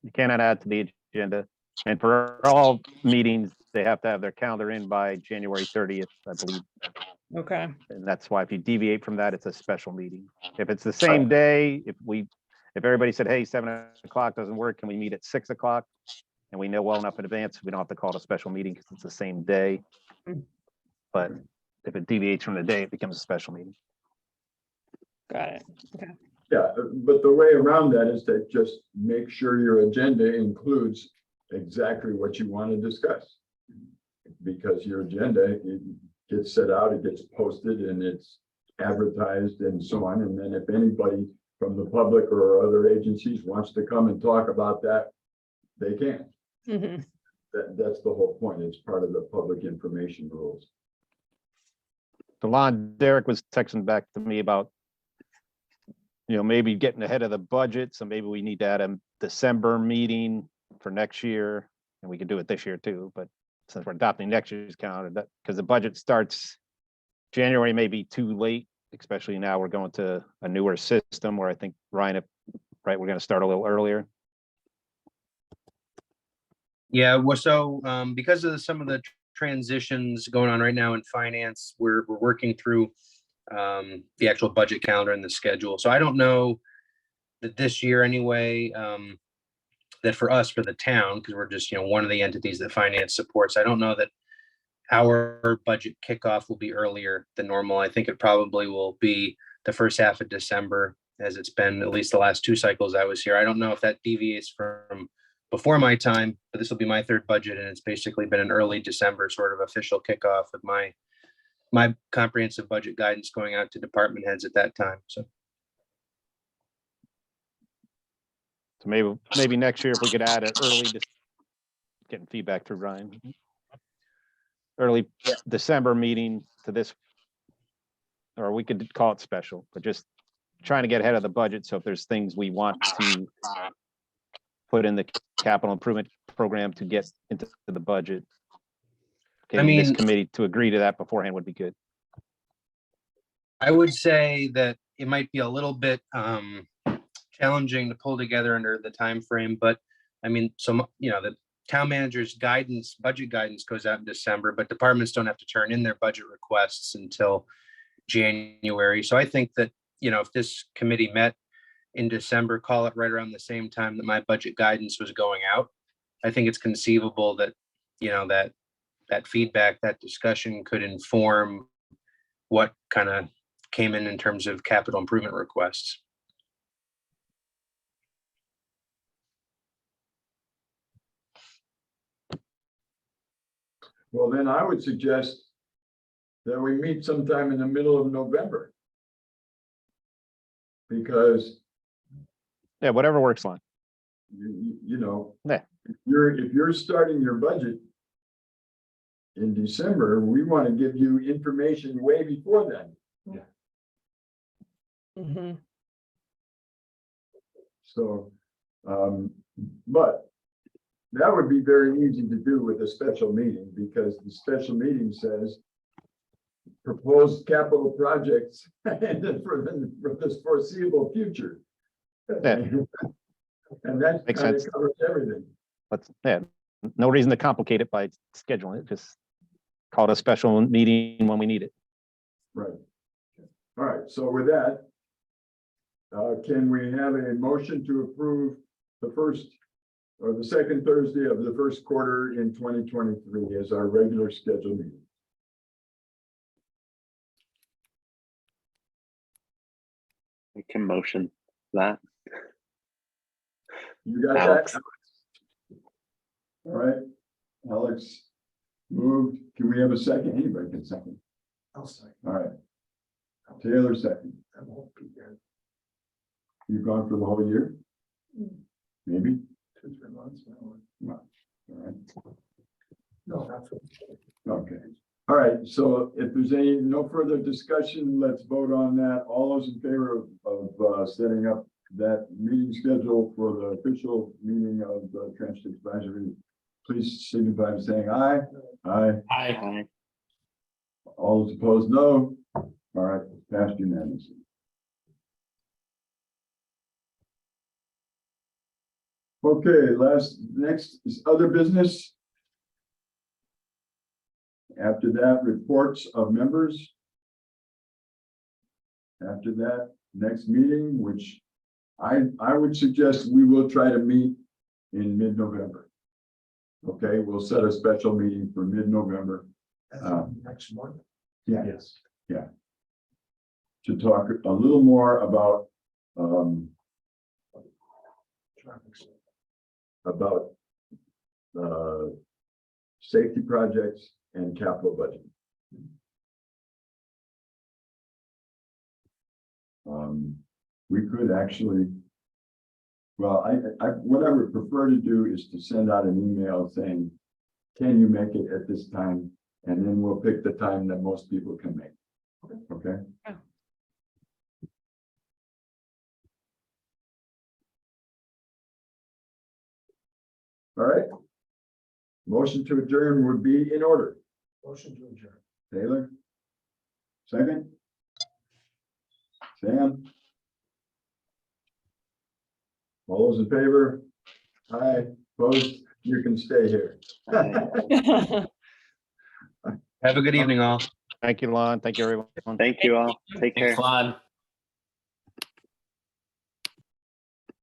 You cannot add to the agenda. And for all meetings, they have to have their calendar in by January 30th, I believe. okay, And that's why if you deviate from that, it's a special meeting. If it's the same day, if everybody said, hey, 7 o'clock doesn't work, can we meet at 6 o'clock? And we know well enough in advance, we don't have to call it a special meeting because it's the same day. But if it deviates from the day, it becomes a special meeting. got it. Yeah, but the way around that is to just make sure your agenda includes exactly what you want to discuss. Because your agenda, it gets set out, it gets posted, and it's advertised and so on. And then if anybody from the public or other agencies wants to come and talk about that, they can. Mhm. That's the whole point. It's part of the public information rules. Delon, Derek was texting back to me about, maybe getting ahead of the budget. So maybe we need to add a December meeting for next year. And we could do it this year too, but since we're adopting next year's calendar, because the budget starts January may be too late, especially now we're going to a newer system where I think Ryan, right, we're going to start a little earlier. Yeah, well, so because of some of the transitions going on right now in finance, we're working through the actual budget calendar and the schedule. So I don't know that this year anyway, that for us, for the town, because we're just, one of the entities that finance supports, I don't know that our budget kickoff will be earlier than normal. I think it probably will be the first half of December, as it's been at least the last 2 cycles I was here. I don't know if that deviates from before my time, but this will be my 3rd budget, and it's basically been an early December sort of official kickoff with my comprehensive budget guidance going out to department heads at that time. So maybe next year if we could add an early, getting feedback through Ryan. Early December meeting to this, or we could call it special, but just trying to get ahead of the budget. So if there's things we want to put in the capital improvement program to get into the budget, getting this committee to agree to that beforehand would be good. I would say that it might be a little bit challenging to pull together under the time frame, but I mean, so the town manager's guidance, budget guidance goes out in December, but departments don't have to turn in their budget requests until January. So I think that, if this committee met in December, call it right around the same time that my budget guidance was going out, I think it's conceivable that, that feedback, that discussion could inform what kind of came in terms of capital improvement requests. Well, then I would suggest that we meet sometime in the middle of November. Because Yeah, whatever works fine. if you're starting your budget in December, we want to give you information way before then. Mhm. So, but that would be very easy to do with a special meeting, because the special meeting says proposed capital projects for this foreseeable future. Yeah. And that Makes kind of sense. covers everything. But no reason to complicate it by scheduling it. Just call it a special meeting when we need it. Right. All right, so with that, can we have a motion to approve the first or the second Thursday of the first quarter in 2023 as our regular scheduled meeting? I can motion that. You got Alex. that? All right, Alex moved. Can we have a second? Anybody can second. I'll say, All right. Taylor second. I won't be there You've gone for the whole year? Maybe? 2-3 months. No. All right. No, not for. Okay. All right. So if there's no further discussion, let's vote on that. All those in favor of setting up that meeting schedule for the official meeting of the Transit Advisory, please signify by saying aye. Aye. Aye. All those opposed, no. All right, passed unanimously. Okay, next is other business. After that, reports of members. After that, next meeting, which I would suggest we will try to meet in mid-November. Okay, we'll set a special meeting for mid-November. Next month. Yeah. Yes. Yeah. To talk a little more about Traffic stuff. about safety projects and capital budget. We could actually, well, what I would prefer to do is to send out an email saying, can you make it at this time? And then we'll pick the time that most people can make. Okay? Yeah. All right. Motion to adjourn would be in order. Motion to adjourn. Taylor? Second? Sam? All those in favor? Aye, opposed? You can stay here. Bye. Have a good evening, all. Thank you, Lon. Thank you, everyone. Thank you all. Take care. Thanks, Lon.